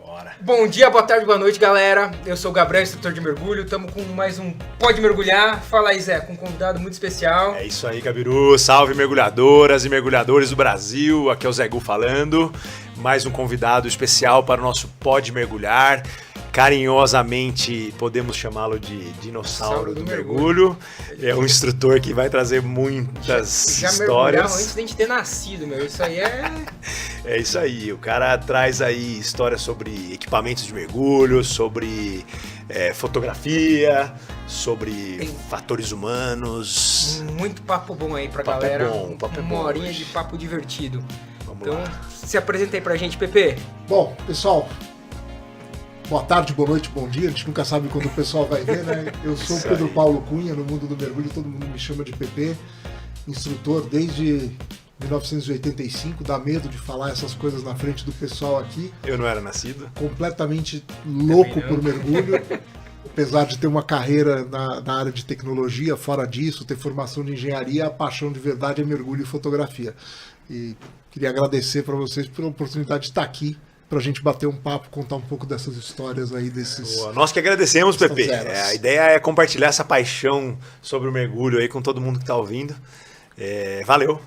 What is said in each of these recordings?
Bora. Bom dia, boa tarde, boa noite, galera. Eu sou o Gabriel, instrutor de mergulho. Estamos com mais um Pode Mergulhar. Fala aí, Zé, com um convidado muito especial. É isso aí, Gabiru. Salve mergulhadoras e mergulhadores do Brasil. Aqui é o Zé Gu falando. Mais um convidado especial para o nosso Pode Mergulhar. Carinhosamente podemos chamá-lo de dinossauro do mergulho. É um instrutor que vai trazer muitas já histórias. Já antes de a gente ter nascido, meu. Isso aí é... É isso aí. O cara traz aí histórias sobre equipamentos de mergulho, sobre fotografia, sobre fatores humanos. Muito papo bom aí pra papo galera. É bom, papo uma é bom horinha hoje. de papo divertido. Vamos então, lá. se apresenta aí pra gente, Pepe. Bom, pessoal, boa tarde, boa noite, bom dia. A gente nunca sabe quando o pessoal vai ver, né? Eu sou o Isso Pedro aí. Paulo Cunha, no mundo do mergulho, todo mundo me chama de PP. Instrutor desde 1985, dá medo de falar essas coisas na frente do pessoal aqui. Eu não era nascido. Completamente louco Também não. por mergulho. Apesar de ter uma carreira na área de tecnologia, fora disso, ter formação de engenharia, a paixão de verdade é mergulho e fotografia. E queria agradecer para vocês pela oportunidade de estar aqui, para a gente bater um papo, contar um pouco dessas histórias aí, desses... Boa. Nós que agradecemos, São Pepe. zeros. A ideia é compartilhar essa paixão sobre o mergulho aí com todo mundo que está ouvindo. Valeu.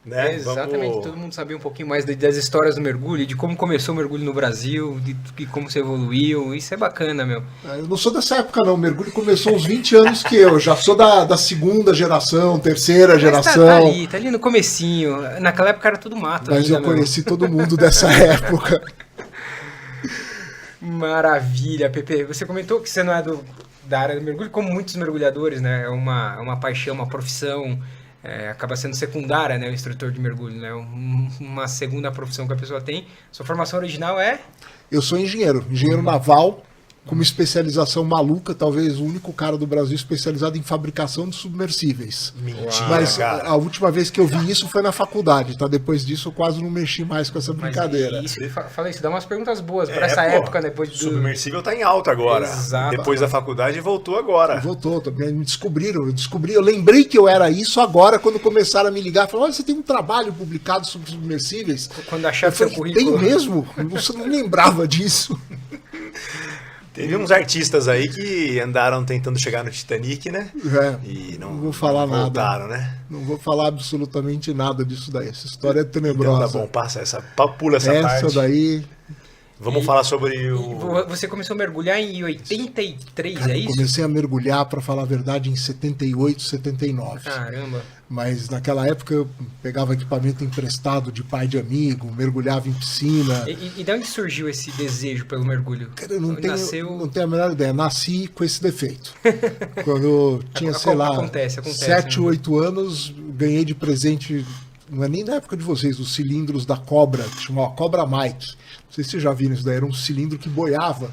Né? Exatamente, Vamos... todo mundo sabia um pouquinho mais das histórias do mergulho, de como começou o mergulho no Brasil, de como você evoluiu. Isso é bacana, meu. Eu não sou dessa época não, o mergulho começou uns 20 anos que eu, já sou da segunda geração, terceira Mas geração, tá ali no comecinho. Naquela época era tudo mato mas ainda, eu meu. conheci todo mundo dessa época. Maravilha, Pepe. Você comentou que você não é da área do mergulho, como muitos mergulhadores, né? É uma paixão, uma profissão, acaba sendo secundária, né? O instrutor de mergulho, né? Uma segunda profissão que a pessoa tem. Sua formação original é? Eu sou engenheiro naval, com uma especialização maluca, talvez o único cara do Brasil especializado em fabricação de submersíveis. Mentira, Mas cara. a última vez que eu vi isso foi na faculdade, tá? Depois disso eu quase não mexi mais com essa brincadeira. Mas fala isso, dá umas perguntas boas para essa época, depois do... Submersível tá em alta agora. Exato. Depois da faculdade voltou agora. Voltou, também me descobriram, eu lembrei que eu era isso agora, quando começaram a me ligar, falaram, olha, você tem um trabalho publicado sobre submersíveis? Quando achar Eu seu falei, currículo... tem mesmo? Você não lembrava disso. Teve uns artistas aí que andaram tentando chegar no Titanic, né? E não vou falar não voltaram, nada. né? Não vou falar absolutamente nada disso daí. Essa história é Então tenebrosa. tá bom, pula essa parte. Essa daí... Vamos falar sobre o... Você começou a mergulhar em 83, Cara, é eu isso? comecei a mergulhar, para falar a verdade, em 78, 79. Caramba. Mas naquela época eu pegava equipamento emprestado de pai de amigo, mergulhava em piscina. E de onde surgiu esse desejo pelo mergulho? Cara, eu não tenho a menor ideia. Nasci com esse defeito. Quando eu tinha, sei lá, acontece, 7, né? 8 anos, ganhei de presente, não é nem da época de vocês, os cilindros da Cobra, que chamava Cobra Mike. Não sei se vocês já viram isso daí, era um cilindro que boiava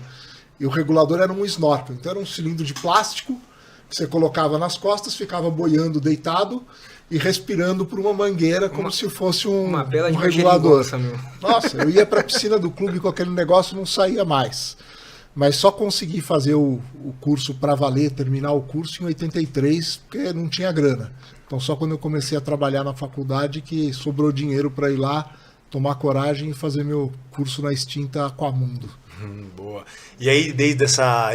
e o regulador era um snorkel. Então era um cilindro de plástico que você colocava nas costas, ficava boiando deitado e respirando por uma mangueira como se fosse uma bela de regulador. Meu. Nossa, eu ia para a piscina do clube com aquele negócio e não saía mais. Mas só consegui fazer o curso para valer, terminar o curso em 83, porque não tinha grana. Então só quando eu comecei a trabalhar na faculdade que sobrou dinheiro para ir lá, tomar coragem e fazer meu curso na extinta Aquamundo. Boa. E aí, desde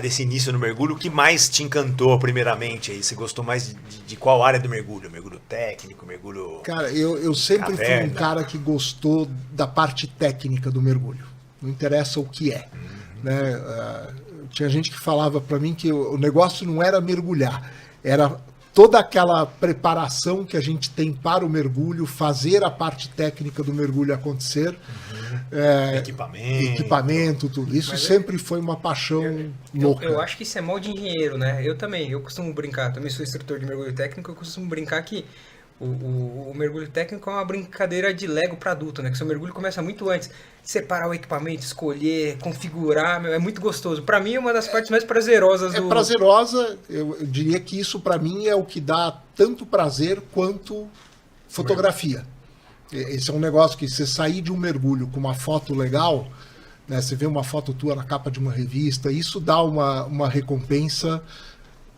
desse início no mergulho, o que mais te encantou primeiramente? Aí? Você gostou mais de qual área do mergulho? Mergulho técnico, mergulho... Cara, eu sempre fui um cara que gostou da parte técnica do mergulho. Não interessa o que é. Né? Tinha gente que falava para mim que o negócio não era mergulhar, era toda aquela preparação que a gente tem para o mergulho, fazer a parte técnica do mergulho acontecer. Equipamento, tudo. Isso sempre foi uma paixão louca. Eu acho que isso é mal de engenheiro, né? Eu também, eu costumo brincar, também sou instrutor de mergulho técnico, eu costumo brincar que o mergulho técnico é uma brincadeira de Lego para adulto, né? Que seu mergulho começa muito antes. Separar o equipamento, escolher, configurar, é muito gostoso. Para mim é uma das partes mais prazerosas do... É prazerosa, eu diria que isso para mim é o que dá tanto prazer quanto fotografia. Esse é um negócio que você sair de um mergulho com uma foto legal, né? Você vê uma foto tua na capa de uma revista, isso dá uma recompensa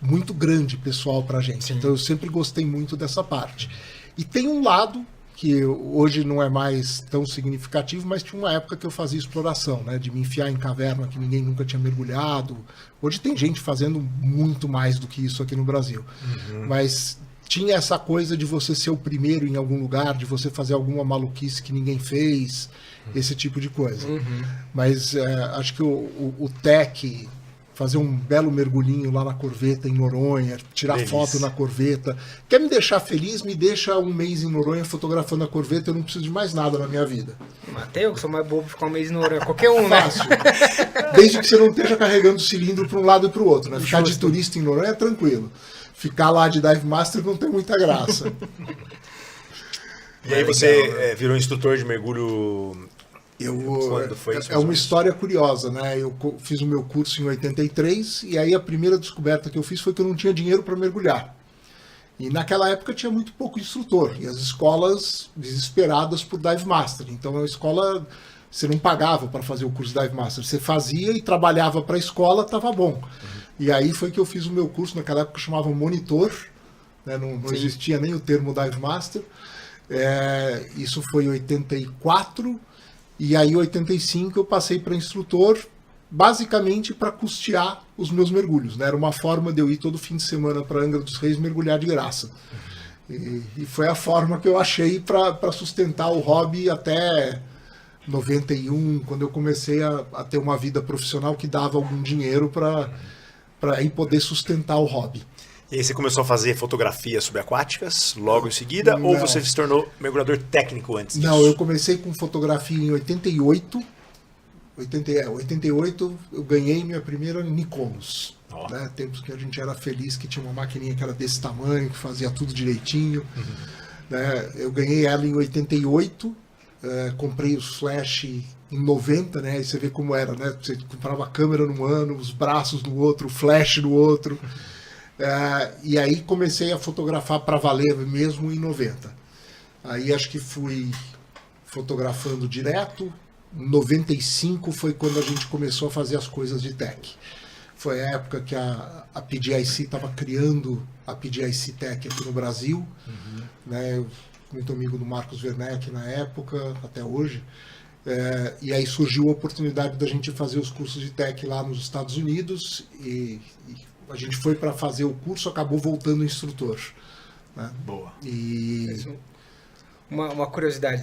muito grande, pessoal, pra gente. Sim. Então eu sempre gostei muito dessa parte. E tem um lado que hoje não é mais tão significativo, mas tinha uma época que eu fazia exploração, né? De me enfiar em caverna que ninguém nunca tinha mergulhado. Hoje tem gente fazendo muito mais do que isso aqui no Brasil. Mas tinha essa coisa de você ser o primeiro em algum lugar, de você fazer alguma maluquice que ninguém fez, esse tipo de coisa. Mas acho que o tech... fazer um belo mergulhinho lá na Corveta, em Noronha, tirar foto na Corveta. Quer me deixar feliz? Me deixa um mês em Noronha fotografando a Corveta, eu não preciso de mais nada na minha vida. Até eu que sou mais bobo ficar um mês em Noronha. Qualquer um, né? Fácil. Desde que você não esteja carregando o cilindro para um lado e para o outro. Né? Ficar de turista em Noronha é tranquilo. Ficar lá de Dive Master não tem muita graça. E aí você virou instrutor de mergulho... Quando foi isso? É uma história curiosa, né? Eu fiz o meu curso em 83 e aí a primeira descoberta que eu fiz foi que eu não tinha dinheiro para mergulhar. E naquela época tinha muito pouco instrutor e as escolas desesperadas por Dive Master. Então a escola, você não pagava para fazer o curso Dive Master, você fazia e trabalhava para a escola, estava bom. E aí foi que eu fiz o meu curso, naquela época chamava monitor, né? Não existia nem o termo Dive Master. Isso foi em 84. E aí, em 85, eu passei para instrutor, basicamente para custear os meus mergulhos. Né? Era uma forma de eu ir todo fim de semana para Angra dos Reis mergulhar de graça. E foi a forma que eu achei para sustentar o hobby até 91, quando eu comecei a ter uma vida profissional que dava algum dinheiro para poder sustentar o hobby. E aí você começou a fazer fotografias subaquáticas logo em seguida? Ou você se tornou mergulhador técnico antes disso? Não, eu comecei com fotografia em 88. 88 eu ganhei minha primeira Nikonos. Né? Tempos que a gente era feliz, que tinha uma maquininha que era desse tamanho, que fazia tudo direitinho. Né? Eu ganhei ela em 88, comprei os flash em 90, né? Aí você vê como era, né? Você comprava a câmera num ano, os braços no outro, o flash no outro. E aí comecei a fotografar para valer mesmo em 90. Aí acho que fui fotografando direto. Em 95 foi quando a gente começou a fazer as coisas de tech. Foi a época que a PGIC estava criando a PGIC Tech aqui no Brasil. Né? Eu fui muito amigo do Marcos Werneck na época, até hoje. E aí surgiu a oportunidade da gente fazer os cursos de tech lá nos Estados Unidos e a gente foi para fazer o curso, acabou voltando instrutor. Né? Boa. E... Uma curiosidade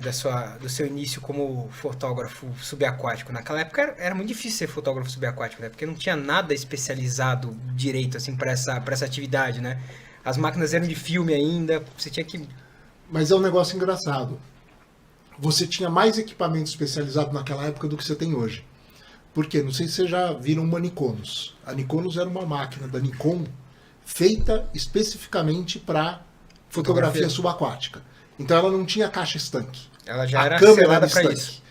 do seu início como fotógrafo subaquático. Naquela época era muito difícil ser fotógrafo subaquático, né? Porque não tinha nada especializado direito assim, para essa atividade. Né? As máquinas eram de filme ainda, você tinha que... Mas é um negócio engraçado. Você tinha mais equipamento especializado naquela época do que você tem hoje. Por quê? Não sei se vocês já viram uma Nikonos. A Nikonos era uma máquina da Nikon feita especificamente para fotografia subaquática. Então ela não tinha caixa estanque. Ela já era selada para isso.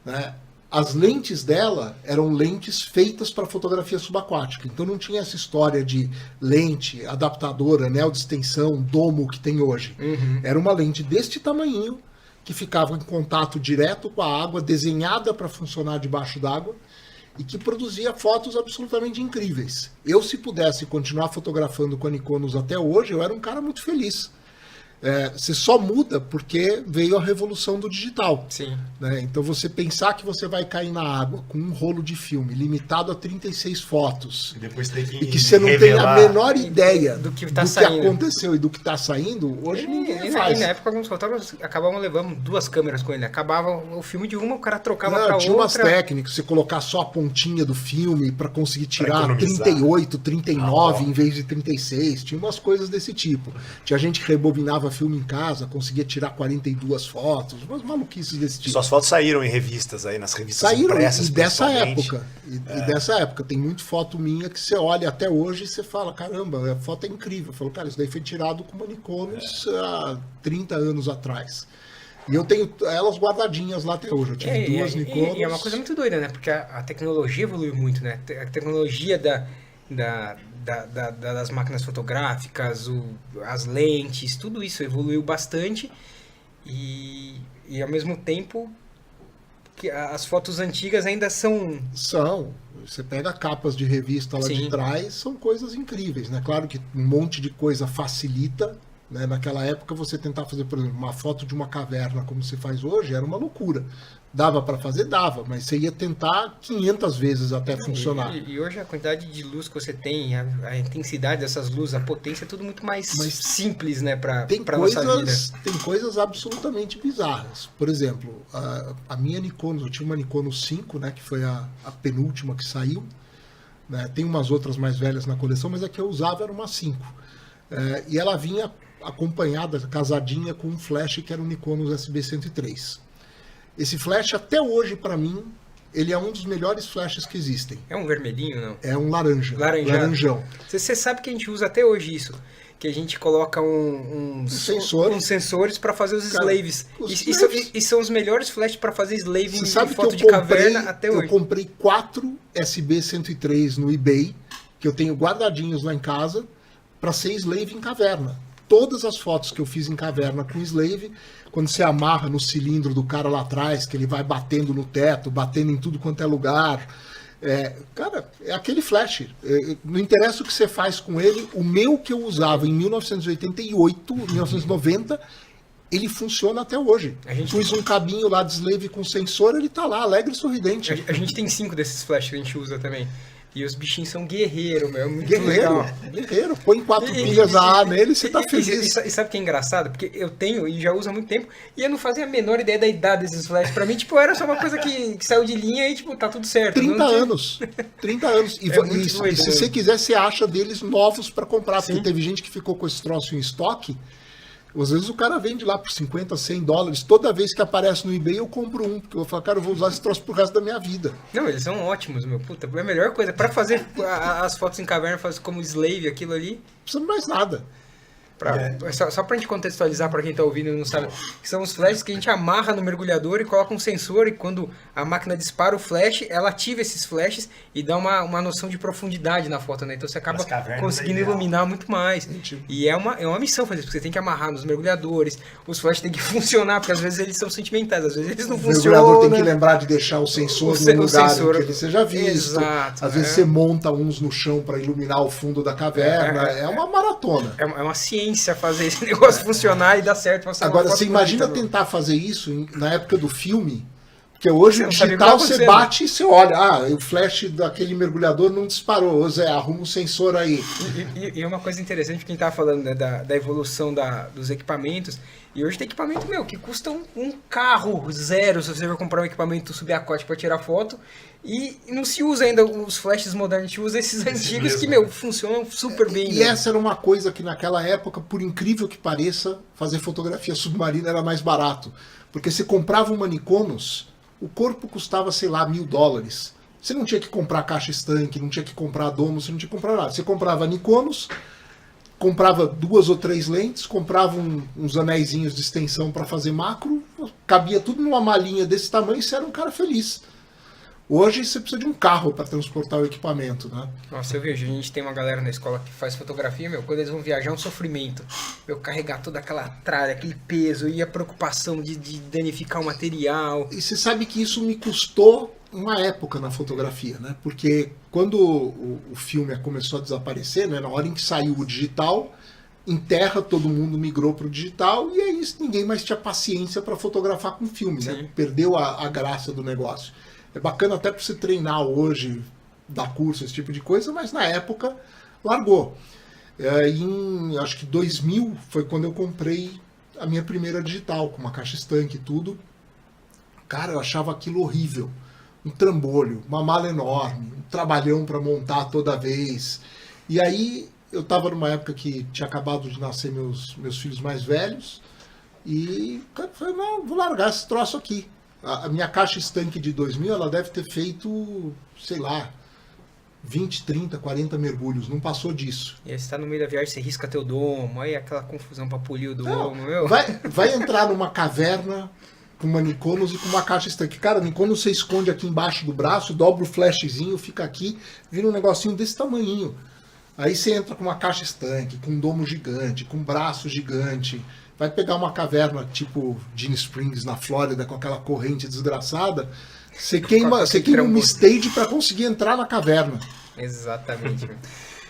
Né? As lentes dela eram lentes feitas para fotografia subaquática. Então não tinha essa história de lente, adaptador, anel de extensão, domo que tem hoje. Era uma lente deste tamanhinho que ficava em contato direto com a água, desenhada para funcionar debaixo d'água e que produzia fotos absolutamente incríveis. Eu, se pudesse continuar fotografando com a Nikonos até hoje, eu era um cara muito feliz. Você só muda porque veio a revolução do digital. Sim. Né? Então você pensar que você vai cair na água com um rolo de filme limitado a 36 fotos E depois tem que e que você não tem a menor ideia do que aconteceu e do que está saindo, hoje ninguém faz. E na época alguns fotógrafos acabavam levando 2 câmeras com ele. Acabava o filme de uma, o cara trocava para outra. Tinha umas técnicas, você colocar só a pontinha do filme para conseguir tirar 38, 39 em vez de 36. Tinha umas coisas desse tipo. Tinha gente que rebobinava filme em casa, conseguia tirar 42 fotos, umas maluquices desse tipo. Suas fotos saíram em revistas aí, nas revistas impressas, e dessa época. E dessa época. Tem muita foto minha que você olha até hoje e você fala, caramba, a foto é incrível. Eu falo, cara, isso daí foi tirado com uma Nikonos há 30 anos atrás. E eu tenho elas guardadinhas lá até hoje. Eu tive 2 Nikonos. E é uma coisa muito doida, né? Porque a tecnologia evoluiu muito, né? A tecnologia das máquinas fotográficas, as lentes, tudo isso evoluiu bastante e ao mesmo tempo que as fotos antigas ainda são... Você pega capas de revista lá de trás, são coisas incríveis, né? Claro que um monte de coisa facilita, né? Naquela época, você tentar fazer, por exemplo, uma foto de uma caverna como se faz hoje, era uma loucura. Dava para fazer? Dava, mas você ia tentar 500 vezes até funcionar. E hoje a quantidade de luz que você tem, a intensidade dessas luzes, a potência, é tudo muito mais simples, né, para nossa vida. Tem coisas absolutamente bizarras. Por exemplo, a minha Nikon, eu tinha uma Nikon 5, né, que foi a penúltima que saiu. Né, tem umas outras mais velhas na coleção, mas a que eu usava era uma 5. E ela vinha acompanhada, casadinha com um flash que era o Nikon SB103. Esse flash, até hoje, para mim, ele é um dos melhores flashes que existem. É um vermelhinho, não? É um laranja. Laranjão. Você sabe que a gente usa até hoje isso. Que a gente coloca uns sensores para fazer os slaves. E são os melhores flashes para fazer slave em foto de caverna até hoje. Eu comprei 4 SB103 no eBay, que eu tenho guardadinhos lá em casa, para ser slave em caverna. Todas as fotos que eu fiz em caverna com slave, quando você amarra no cilindro do cara lá atrás, que ele vai batendo no teto, batendo em tudo quanto é lugar. Cara, é aquele flash. Não interessa o que você faz com ele. O meu que eu usava em 1988, 1990, ele funciona até hoje. Pus um cabinho lá de slave com sensor, ele tá lá, alegre e sorridente. A gente tem 5 desses flashes que a gente usa também. E os bichinhos são guerreiros, meu. Muito legal. Guerreiro. Põe 4 pilhas AA nele e você tá feliz. E sabe o que é engraçado? Porque eu tenho e já uso há muito tempo e eu não fazia a menor ideia da idade desses flashes. Pra mim, tipo, era só uma coisa que saiu de linha e, tipo, tá tudo certo. 30 anos. 30 anos. E se você quiser, você acha deles novos pra comprar. Porque teve gente que ficou com esse troço em estoque. Às vezes o cara vende lá por 50, 100 dólares. Toda vez que aparece no eBay, eu compro um. Porque eu vou falar, cara, eu vou usar esse troço pro resto da minha vida. Não, eles são ótimos, meu. Puta, é a melhor coisa. Pra fazer as fotos em caverna, fazer como slave, aquilo ali. Não precisa mais nada. Só pra gente contextualizar pra quem tá ouvindo e não sabe, que são os flashes que a gente amarra no mergulhador e coloca um sensor, e quando a máquina dispara o flash, ela ativa esses flashes e dá uma noção de profundidade na foto, né? Então você acaba conseguindo iluminar muito mais. E é uma missão fazer isso, porque você tem que amarrar nos mergulhadores, os flashes tem que funcionar, porque às vezes eles são sentimentais, às vezes eles não funcionam. O mergulhador tem que lembrar de deixar o sensor no lugar que ele seja visto. Exato, às vezes você monta uns no chão para iluminar o fundo da caverna. É uma maratona. É uma ciência fazer esse negócio funcionar e dar certo. Agora, você imagina tentar fazer isso na época do filme, porque hoje o digital você bate e você olha, o flash daquele mergulhador não disparou, ô Zé, arruma um sensor aí. E uma coisa interessante, quem estava falando, né, da evolução dos equipamentos, e hoje tem equipamento, que custa um carro zero se você for comprar um equipamento subaquático para tirar foto, e não se usa ainda os flashes modernos, a gente usa esses antigos que, funcionam super bem. E essa era uma coisa que naquela época, por incrível que pareça, fazer fotografia submarina era mais barato, porque você comprava uma Nikonos, o corpo custava, sei lá, $1.000. Você não tinha que comprar caixa estanque, não tinha que comprar domo, você não tinha que comprar nada. Você comprava Nikonos, comprava 2 ou 3 lentes, comprava uns anéisinhos de extensão para fazer macro, cabia tudo numa malinha desse tamanho e você era um cara feliz. Hoje você precisa de um carro para transportar o equipamento, né? Nossa, eu vejo, a gente tem uma galera na escola que faz fotografia, quando eles vão viajar é um sofrimento. Carregar toda aquela tralha, aquele peso e a preocupação de danificar o material. E você sabe que isso me custou uma época na fotografia, né? Porque quando o filme começou a desaparecer, né? Na hora em que saiu o digital, em terra todo mundo migrou para o digital e aí ninguém mais tinha paciência para fotografar com filme, né? Perdeu a graça do negócio. É bacana até para você treinar hoje, dar curso, esse tipo de coisa, mas na época largou. Em acho que 2000 foi quando eu comprei a minha primeira digital, com uma caixa estanque e tudo. Cara, eu achava aquilo horrível. Um trambolho, uma mala enorme, um trabalhão para montar toda vez. E aí eu estava numa época que tinha acabado de nascer meus filhos mais velhos e cara, falei, não, vou largar esse troço aqui. A minha caixa estanque de 2000, ela deve ter feito, sei lá, 20, 30, 40 mergulhos, não passou disso. E aí você tá no meio da viagem, você risca teu domo, aí aquela confusão pra polir o domo, Vai entrar numa caverna com uma Nikonos e com uma caixa estanque. Cara, a Nikonos você esconde aqui embaixo do braço, dobra o flashzinho, fica aqui, vira um negocinho desse tamanhinho. Aí você entra com uma caixa estanque, com um domo gigante, com um braço gigante. Vai pegar uma caverna tipo Gin Springs na Flórida com aquela corrente desgraçada, você queima uma stage para conseguir entrar na caverna. Exatamente.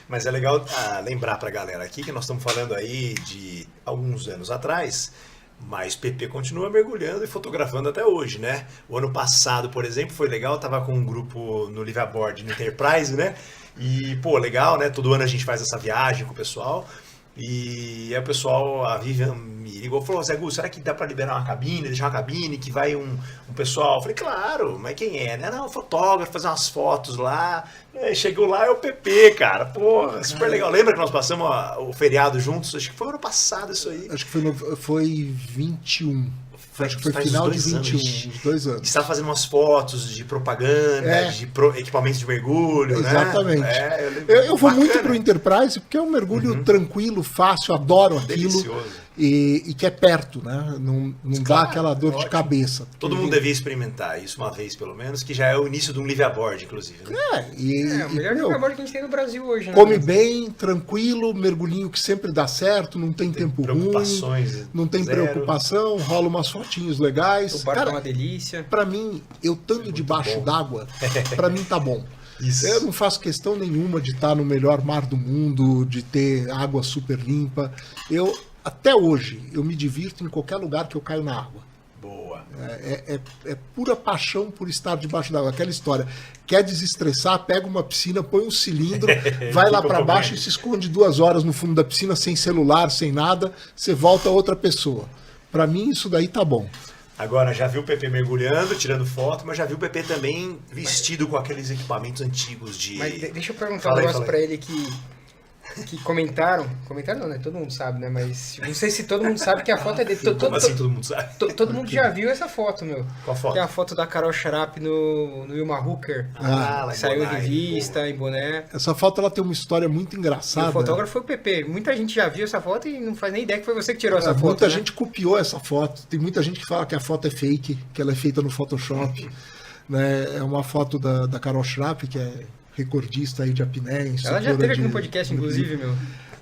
Mas é legal lembrar pra galera aqui que nós estamos falando aí de alguns anos atrás, mas PP continua mergulhando e fotografando até hoje, né? O ano passado, por exemplo, foi legal, eu tava com um grupo no Live Aboard no Enterprise, né? E, pô, legal, né? Todo ano a gente faz essa viagem com o pessoal. E aí o pessoal, a Vivian me ligou e falou, Zé Gu, será que dá pra liberar uma cabine, deixar uma cabine que vai um pessoal? Eu falei, claro, mas quem é, né? Não, fotógrafo, fazer umas fotos lá. Aí chegou lá, é o PP, cara. Porra, super legal. Lembra que nós passamos o feriado juntos? Acho que foi ano passado isso aí. Acho que foi 21. Acho que foi Faz final de uns 21, anos. uns 2 anos. Você estava fazendo umas fotos de propaganda, de equipamentos de mergulho, Exatamente. né? Eu vou Bacana. muito pro Enterprise porque é um mergulho tranquilo, fácil, adoro aquilo. Delicioso. E que é perto, né? Não dá Claro, aquela dor de ótimo. cabeça. Todo mundo devia experimentar isso uma vez, pelo menos, que já é o início de um live aboard, inclusive. Né? É o melhor meu, jogador que a gente tem no Brasil hoje, né? come bem, tranquilo, mergulhinho que sempre dá certo, não tem tempo ruim, Preocupações. não tem zero. preocupação, rola umas fotinhos legais. O barco é Cara, uma delícia. pra mim, eu estando debaixo bom. d'água, pra mim tá bom. Isso. Eu não faço questão nenhuma de estar no melhor mar do mundo, de ter água super limpa. Até hoje, eu me divirto em qualquer lugar que eu caio na água. Boa. É pura paixão por estar debaixo d'água. Aquela história. Quer desestressar, pega uma piscina, põe um cilindro, vai lá Fica pra baixo acompanhando. e se esconde 2 horas no fundo da piscina, sem celular, sem nada. Você volta outra pessoa. Pra mim, isso daí tá bom. Agora, já viu o PP mergulhando, tirando foto, mas já viu o PP também vestido com aqueles equipamentos antigos de... Mas deixa eu perguntar Fala um aí, negócio fala pra aí. ele que comentaram. Comentaram não, né? Todo mundo sabe, né? Mas não sei se todo mundo sabe que a foto é dele. Como assim todo mundo sabe? Todo mundo já viu essa foto, meu. Qual foto? Que é a foto da Carol Schrapp no Wilma Hooker. lá Que saiu em Bonai, revista, em boné. Essa foto ela tem uma história muito E engraçada. o fotógrafo foi o PP. Muita gente já viu essa foto e não faz nem ideia que foi você que tirou essa foto. Muita né? gente copiou essa foto. Tem muita gente que fala que a foto é fake, que ela é feita no Photoshop. Né? É uma foto da Carol Schrapp, que é recordista aí de apneia. Ela já instrutora teve aqui de- no podcast, inclusive, meu.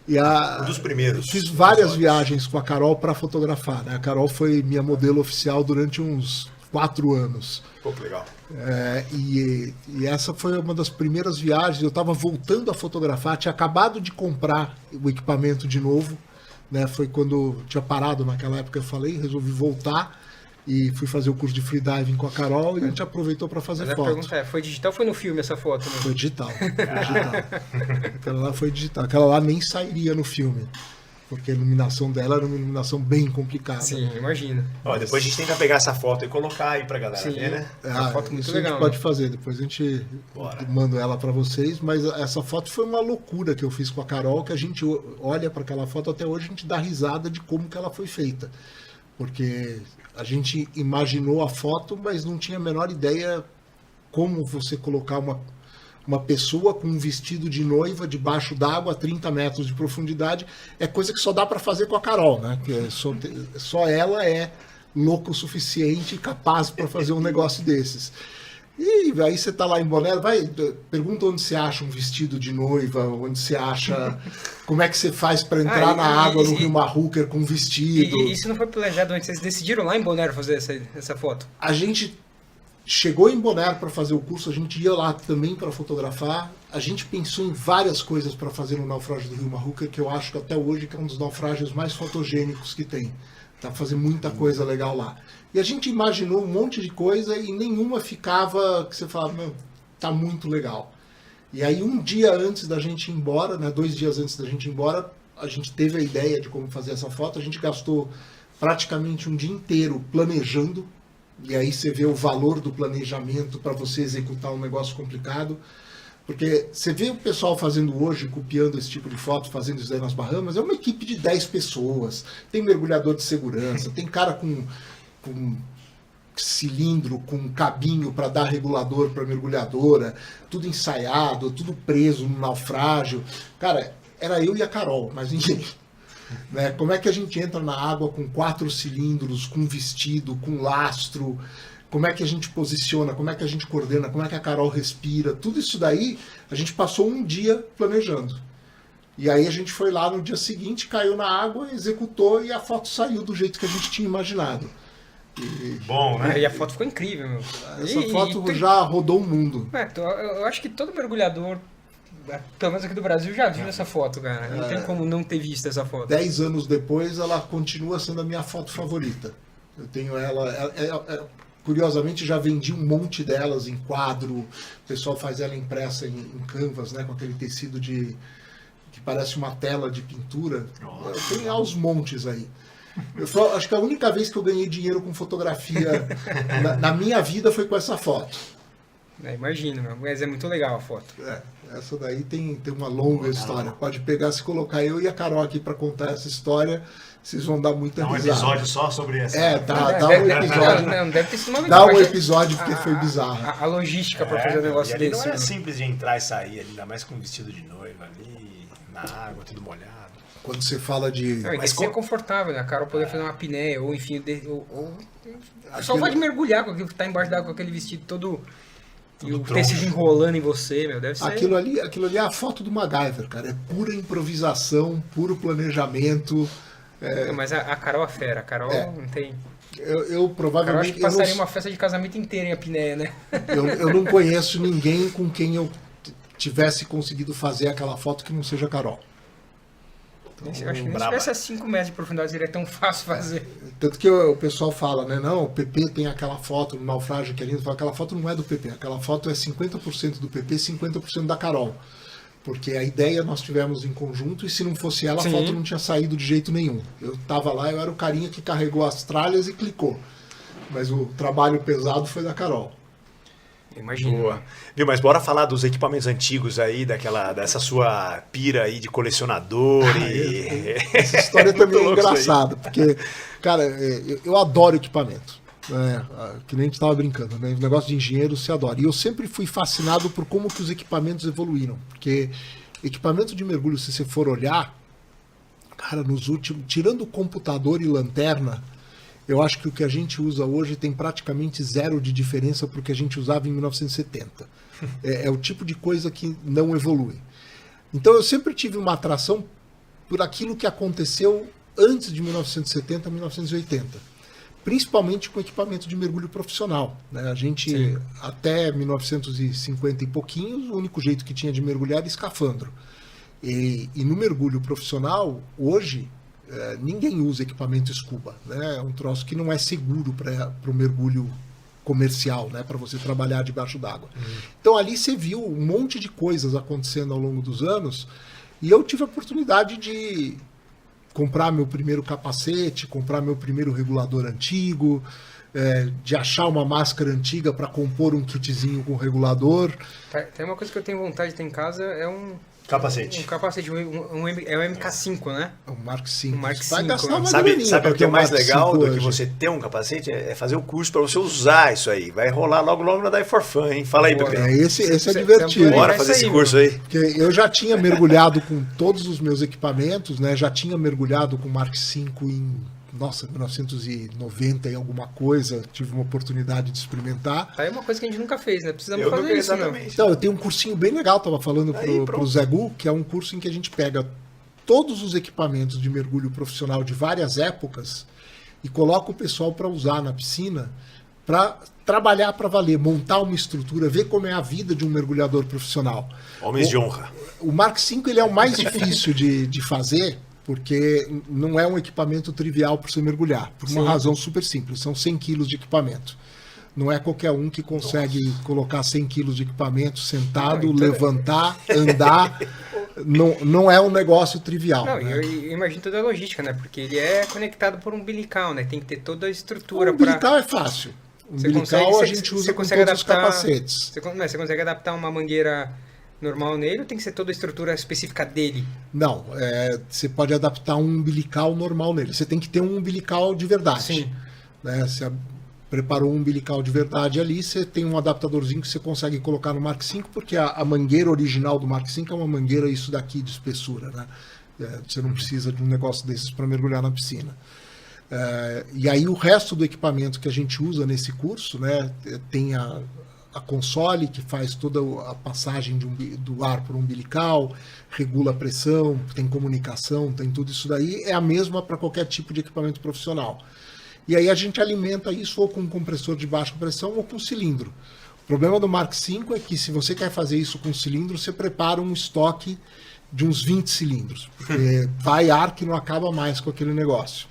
E Um dos primeiros. Fiz várias episódios. viagens com a Carol para fotografar. Né? A Carol foi minha modelo oficial durante uns 4 anos. Pô, que legal. E essa foi uma das primeiras viagens. Eu estava voltando a fotografar, tinha acabado de comprar o equipamento de novo. Né? Foi quando tinha parado naquela época, eu falei, resolvi voltar e fui fazer o curso de freediving com a Carol e a gente aproveitou para fazer Mas a foto. pergunta é, foi digital ou foi no filme essa foto? Né? Foi digital. Aquela lá foi digital. Aquela lá nem sairia no filme. Porque a iluminação dela era uma iluminação bem complicada. Sim, imagina. Ó, depois a gente tenta pegar essa foto e colocar aí pra galera Sim. ver, né? É uma foto muito isso legal, a gente pode né? fazer. Depois a gente Bora. manda ela para vocês. Mas essa foto foi uma loucura que eu fiz com a Carol, que a gente olha para aquela foto até hoje, a gente dá risada de como que ela foi feita. Porque a gente imaginou a foto, mas não tinha a menor ideia como você colocar uma pessoa com um vestido de noiva debaixo d'água a 30 metros de profundidade. É coisa que só dá para fazer com a Carol, né? Que só ela é louca o suficiente e capaz para fazer um negócio desses. E aí você tá lá em Boné, pergunta onde você acha um vestido de noiva, onde você acha, como é que você faz para entrar na água no Rio Hooker com um vestido. E isso não foi planejado antes? Vocês decidiram lá em Bonaire fazer essa foto? A gente chegou em Bonaire para fazer o curso, a gente ia lá também para fotografar. A gente pensou em várias coisas para fazer no naufrágio do Rio Hooker, que eu acho que até hoje que é um dos naufrágios mais fotogênicos que tem. Dá pra fazer muita coisa legal lá. E a gente imaginou um monte de coisa e nenhuma ficava que você falava, meu, tá muito legal. E aí um dia antes da gente ir embora, né, 2 dias antes da gente ir embora, a gente teve a ideia de como fazer essa foto. A gente gastou praticamente um dia inteiro planejando. E aí você vê o valor do planejamento para você executar um negócio complicado. Porque você vê o pessoal fazendo hoje, copiando esse tipo de foto, fazendo isso aí nas Bahamas, é uma equipe de 10 pessoas. Tem mergulhador de segurança, tem cara com cilindro, com cabinho para dar regulador para mergulhadora, tudo ensaiado, tudo preso no naufrágio. Cara, era eu e a Carol, mas ninguém. Né? Como é que a gente entra na água com 4 cilindros, com vestido, com lastro? Como é que a gente posiciona, como é que a gente coordena, como é que a Carol respira, tudo isso daí a gente passou um dia planejando. E aí a gente foi lá no dia seguinte, caiu na água, executou e a foto saiu do jeito que a gente tinha imaginado. Bom, né? E a foto ficou incrível, meu. Essa foto já rodou o mundo. Eu acho que todo mergulhador pelo menos aqui do Brasil, já viu essa foto, cara. Não tem como não ter visto essa foto. 10 anos depois, ela continua sendo a minha foto favorita. Eu tenho ela... curiosamente, já vendi um monte delas em quadro. O pessoal faz ela impressa em canvas, né? Com aquele tecido que parece uma tela de pintura. Tem aos montes aí. Acho que a única vez que eu ganhei dinheiro com fotografia na minha vida foi com essa foto. Imagino, mas é muito legal a foto. Essa daí tem uma longa história. Pode pegar, se colocar eu e a Carol aqui para contar essa história, vocês vão dar muita risada. Dá um episódio só sobre essa. Dá um episódio. Não deve ter sido uma Dá um episódio porque foi bizarro. A logística para fazer um negócio desse. Não é simples de entrar e sair, ainda mais com um vestido de noiva ali, na água, tudo molhado. Quando você fala de... Mas ser confortável, né? A Carol poder fazer uma apneia, ou enfim... Só pode mergulhar com aquilo que tá embaixo d'água, com aquele vestido todo... E o tecido enrolando em você, meu, deve ser... Aquilo ali é a foto do MacGyver, cara. É pura improvisação, puro planejamento. Mas a Carol é fera. A Carol não tem... Eu provavelmente... Carol acho que passaria uma festa de casamento inteira em apneia, né? Eu não conheço ninguém com quem eu tivesse conseguido fazer aquela foto que não seja a Carol. Eu acho que nem se tivesse a 5 metros de profundidade seria tão fácil fazer. Tanto que o pessoal fala, né? Não, o PP tem aquela foto no naufrágio que é lindo. Aquela foto não é do PP, aquela foto é 50% do PP, 50% da Carol. Porque a ideia nós tivemos em conjunto e se não fosse ela, a foto não tinha saído de jeito nenhum. Eu tava lá, eu era o carinha que carregou as tralhas e clicou. Mas o trabalho pesado foi da Carol. Imagina. Boa. Viu, mas bora falar dos equipamentos antigos aí, dessa sua pira aí de colecionador. Essa história também é engraçada, porque, cara, eu adoro equipamento. Que nem a gente estava brincando, né? O negócio de engenheiro se adora. E eu sempre fui fascinado por como que os equipamentos evoluíram. Porque equipamento de mergulho, se você for olhar, cara, nos últimos... Tirando o computador e lanterna, eu acho que o que a gente usa hoje tem praticamente zero de diferença para o que a gente usava em 1970. É o tipo de coisa que não evolui. Então eu sempre tive uma atração por aquilo que aconteceu antes de 1970 a 1980. Principalmente com equipamento de mergulho profissional. Né? A gente, até 1950 e pouquinhos, o único jeito que tinha de mergulhar era escafandro. E no mergulho profissional, hoje... ninguém usa equipamento scuba, né? É um troço que não é seguro para o mergulho comercial, né? Para você trabalhar debaixo d'água. Então ali você viu um monte de coisas acontecendo ao longo dos anos e eu tive a oportunidade de comprar meu primeiro capacete, comprar meu primeiro regulador antigo, de achar uma máscara antiga para compor um kitzinho com regulador. Tem uma coisa que eu tenho vontade de ter em casa, é um capacete. Um capacete, é o MK5, né? É o Mark V. O Mark Vai V, gastar uma Sabe graninha pra o que ter é um mais Mark legal V do que hoje. você ter um capacete? É fazer o curso para você usar isso aí. Vai rolar logo na Die for Fun, hein? Fala aí, Pepe. Esse é divertido. Bora fazer esse curso aí. Porque eu já tinha mergulhado com todos os meus equipamentos, né? Já tinha mergulhado com o Mark V em 1990 e alguma coisa, tive uma oportunidade de experimentar. Aí é uma coisa que a gente nunca fez, né? Precisamos fazer isso, exatamente. Então, eu tenho um cursinho bem legal, tava falando pro Zé Gu, que é um curso em que a gente pega todos os equipamentos de mergulho profissional de várias épocas e coloca o pessoal para usar na piscina para trabalhar para valer, montar uma estrutura, ver como é a vida de um mergulhador profissional. Homens de honra. O Mark V ele é o mais difícil de fazer, porque não é um equipamento trivial para você mergulhar, por uma razão super simples, são 100 quilos de equipamento. Não é qualquer um que consegue colocar 100 quilos de equipamento sentado, levantar, andar. Não é um negócio trivial. Não, né? eu imagino toda a logística, né? Porque ele é conectado por umbilical, né? Tem que ter toda a estrutura. O umbilical é fácil. O umbilical a gente usa com todos os capacetes. Você consegue adaptar uma mangueira normal nele ou tem que ser toda a estrutura específica dele? Não, você pode adaptar um umbilical normal nele. Você tem que ter um umbilical de verdade. Sim. Né? Você preparou um umbilical de verdade ali, você tem um adaptadorzinho que você consegue colocar no Mark V, porque a mangueira original do Mark V é uma mangueira isso daqui de espessura. Né? Você não precisa de um negócio desses para mergulhar na piscina. E aí o resto do equipamento que a gente usa nesse curso, né, tem a console que faz toda a passagem do ar para o umbilical, regula a pressão, tem comunicação, tem tudo isso daí, é a mesma para qualquer tipo de equipamento profissional. E aí a gente alimenta isso ou com um compressor de baixa pressão ou com cilindro. O problema do Mark V é que se você quer fazer isso com cilindro, você prepara um estoque de uns 20 cilindros. Porque vai ar que não acaba mais com aquele negócio.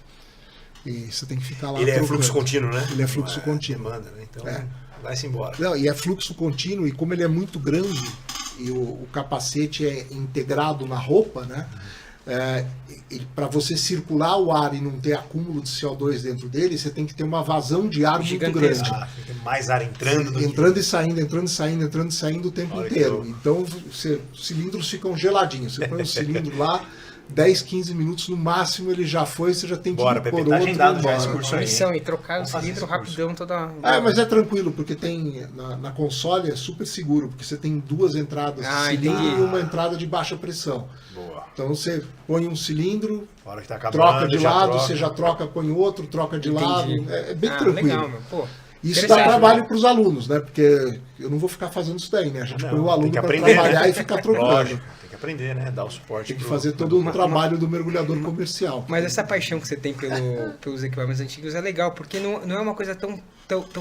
E você tem que ficar lá Ele é trocando. fluxo contínuo, né? Ele é fluxo contínuo. Demanda, né? Então, É. vai-se embora. Não, e é fluxo contínuo, e como ele é muito grande, e o capacete é integrado na roupa, né? Para você circular o ar e não ter acúmulo de CO2 dentro dele, você tem que ter uma vazão de ar muito Gigantesca. grande. Tem mais ar entrando do Entrando e saindo, entrando e saindo, entrando e saindo o tempo Olha que inteiro. louco. Então os cilindros ficam geladinhos. Você põe um cilindro lá, 10, 15 minutos no máximo ele já foi, você já tem que Bora, ir Pepe, por tá outro. agendado já embora. esse curso aí. Missão e trocar o Vamos fazer cilindro esse curso. rapidão toda. Mas é tranquilo, porque tem na console é super seguro, porque você tem 2 entradas de cilindro entendi. e uma entrada de baixa pressão. Boa. Então você põe um cilindro, A hora que tá acabando, troca de já lado, troca. você já troca, põe outro, troca de lado. Entendi. É bem tranquilo. Legal, meu. Pô, Isso dá interessante, trabalho né? para os alunos, né? Porque eu não vou ficar fazendo isso daí, né? A gente Não, põe o tem aluno que para aprender, trabalhar né? e ficar trocando. Lógico, tem que aprender, né? Dar o suporte. Tem que fazer todo o trabalho do mergulhador comercial. Mas essa paixão que você tem pelos equipamentos antigos é legal, porque não é uma coisa tão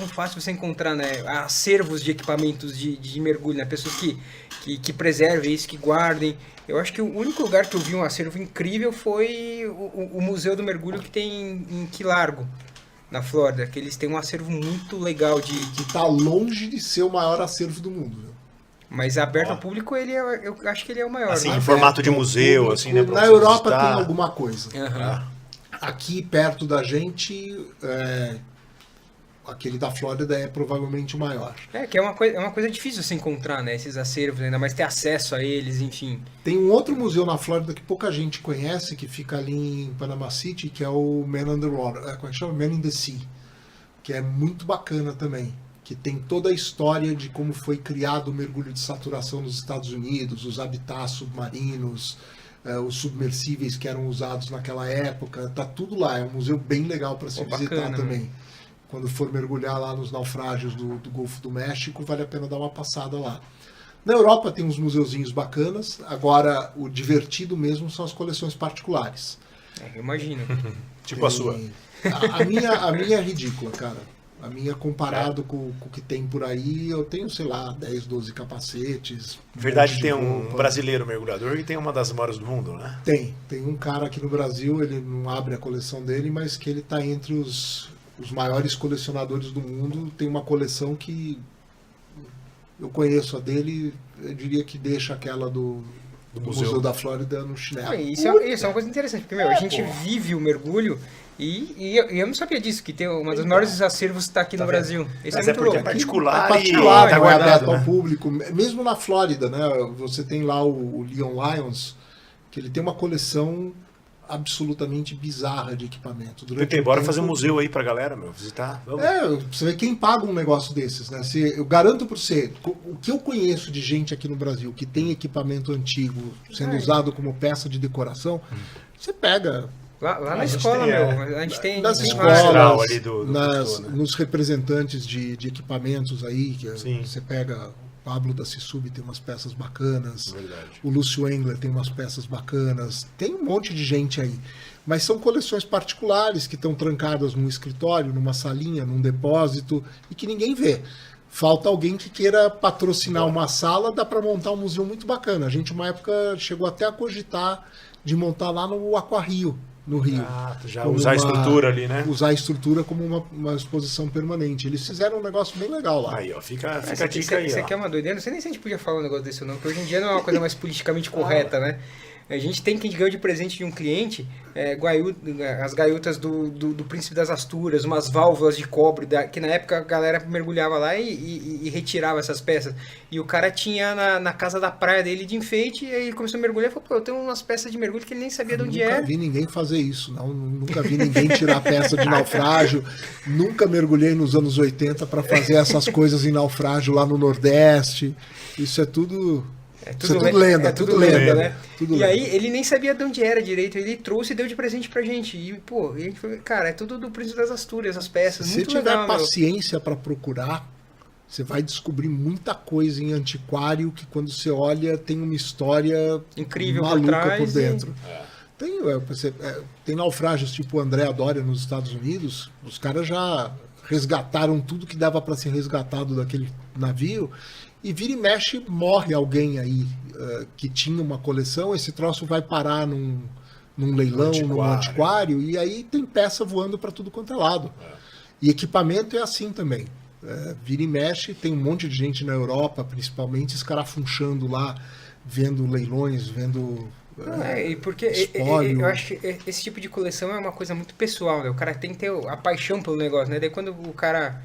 fácil você encontrar, né? Acervos de equipamentos de mergulho, né? Pessoas que preservem isso, que guardem. Eu acho que o único lugar que eu vi um acervo incrível foi o Museu do Mergulho que tem em Key Largo, na Flórida, que eles têm um acervo muito legal de... Que está longe de ser o maior acervo do mundo. Viu? Mas aberto Ó. ao público, eu acho que ele é o maior. Assim, né? em formato de museu, Público, assim, né? pra Na você Europa visitar. tem alguma coisa. Aham. Aqui perto da gente, aquele da Flórida é provavelmente o maior. Que é uma coisa difícil você encontrar, né? Esses acervos, ainda mais ter acesso a eles, enfim. Tem um outro museu na Flórida que pouca gente conhece, que fica ali em Panama City, que é o Man Underwater, como é que chama? Man in the Sea, que é muito bacana também, que tem toda a história de como foi criado o mergulho de saturação nos Estados Unidos, os habitats submarinos, os submersíveis que eram usados naquela época, tá tudo lá, é um museu bem legal para se Pô, visitar bacana, também. Quando for mergulhar lá nos naufrágios do Golfo do México, vale a pena dar uma passada lá. Na Europa tem uns museuzinhos bacanas, agora o divertido mesmo são as coleções particulares. Eu imagino. Tipo a sua. A minha é ridícula, cara. A minha, comparado com o que tem por aí, eu tenho, sei lá, 10, 12 capacetes. Verdade, monte tem de um roupa. brasileiro mergulhador que tem uma das maiores do mundo, né? Tem um cara aqui no Brasil, ele não abre a coleção dele, mas que ele está entre os maiores colecionadores do mundo. Tem uma coleção que eu conheço a dele, eu diria que deixa aquela do Museu da Flórida no chinelo. Isso é uma coisa interessante, porque a gente vive o mergulho e eu não sabia disso, que tem uma das maiores acervos está aqui no Brasil. Isso Mas é é muito porque é louco. particular, É particular, e tá não é guardado, aberto né? ao público. Mesmo na Flórida, né? Você tem lá o Leon Lyons, que ele tem uma coleção absolutamente bizarra de equipamento. Durante Pepe, um bora tempo- fazer um museu aí pra galera, meu, visitar. Vamos. Você vê quem paga um negócio desses, né? Eu garanto por você, o que eu conheço de gente aqui no Brasil que tem equipamento antigo sendo usado como peça de decoração, você pega Lá na A gente escola, tem, a gente tem... nas tem escolas, Astral ali do nas- tutor, né? nos representantes de equipamentos aí, que Sim. você pega o Pablo da Cissub tem umas peças bacanas, Verdade. o Lúcio Engler tem umas peças bacanas, tem um monte de gente aí. Mas são coleções particulares que estão trancadas num escritório, numa salinha, num depósito e que ninguém vê. Falta alguém que queira patrocinar uma sala, dá para montar um museu muito bacana. A gente, uma época, chegou até a cogitar de montar lá no Aquarrio, no Rio. Ah, já Como usar a estrutura ali, né? Usar a estrutura como uma exposição permanente. Eles fizeram um negócio bem legal lá. Aí, ó, fica a dica aí, Você ó. quer uma doideira? Não sei nem se a gente podia falar um negócio desse ou não, porque hoje em dia não é uma coisa mais politicamente correta, né? A gente tem que ganhou de presente de um cliente as gaiutas do Príncipe das Astúrias, umas válvulas de cobre, que na época a galera mergulhava lá e retirava essas peças. E o cara tinha na casa da praia dele de enfeite, e aí ele começou a mergulhar e falou, pô, eu tenho umas peças de mergulho que ele nem sabia de onde Nunca é. vi ninguém fazer isso, não. Nunca vi ninguém tirar peça de naufrágio. Nunca mergulhei nos anos 80 para fazer essas coisas em naufrágio lá no Nordeste. Isso é tudo... Isso é tudo lenda, tudo lenda, né? Tudo E lenda. aí ele nem sabia de onde era direito, ele trouxe e deu de presente pra gente. E, pô, a gente falou, cara, é tudo do Príncipe das Astúrias, as peças, Se muito você tiver legal, meu. paciência para procurar, você vai descobrir muita coisa em antiquário que quando você olha tem uma história Incrível por maluca trás por e- dentro. Tem naufrágios tipo André Doria nos Estados Unidos, os caras já resgataram tudo que dava para ser resgatado daquele navio, e vira e mexe morre alguém aí que tinha uma coleção, esse troço vai parar num leilão, num antiquário, e aí tem peça voando para tudo quanto é lado. E equipamento é assim também. Vira e mexe, tem um monte de gente na Europa, principalmente, escarafunchando lá, vendo leilões, vendo e porque espólio. eu acho que esse tipo de coleção é uma coisa muito pessoal, né? O cara tem que ter a paixão pelo negócio, né? Daí quando o cara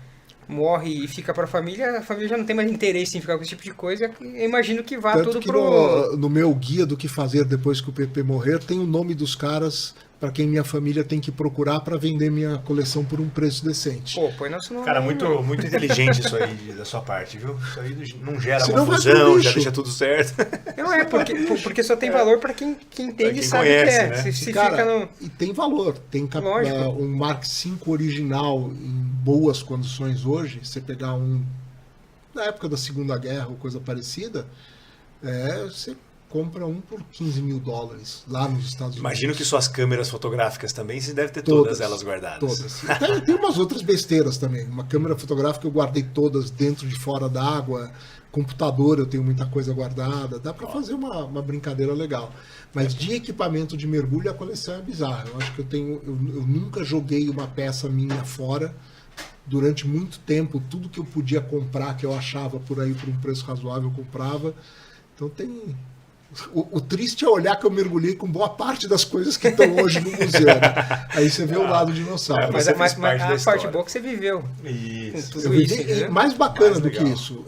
morre e fica para a família já não tem mais interesse em ficar com esse tipo de coisa. Eu imagino que vá Tanto tudo que pro... no meu guia do que fazer depois que o PP morrer, tem o nome dos caras para quem minha família tem que procurar para vender minha coleção por um preço decente. Pô, põe nosso nome. Cara, muito inteligente isso aí da sua parte, viu? Isso aí não gera Senão vai pro confusão, lixo. já deixa tudo certo. Não porque só tem valor para quem entende Pra e quem sabe conhece, o que é. né? Se Cara, fica no... e tem valor. Tem Lógico. um Mark V original em boas condições hoje, você pegar um na época da Segunda Guerra ou coisa parecida, você compra um por $15 mil lá nos Estados Unidos. Imagino que suas câmeras fotográficas também, você deve ter todas elas guardadas. Todas. Tem umas outras besteiras também. Uma câmera fotográfica eu guardei todas dentro e fora d'água. Computador eu tenho muita coisa guardada. Dá para fazer uma brincadeira legal. Mas de equipamento de mergulho a coleção é bizarra. Eu acho que eu nunca joguei uma peça minha fora. Durante muito tempo, tudo que eu podia comprar, que eu achava por aí por um preço razoável, eu comprava. Então tem... O triste é olhar que eu mergulhei com boa parte das coisas que estão hoje no museu. Né? Aí você vê o lado dinossauro. Mas a parte boa que você viveu. Isso. Com tudo isso. E mais bacana do que isso,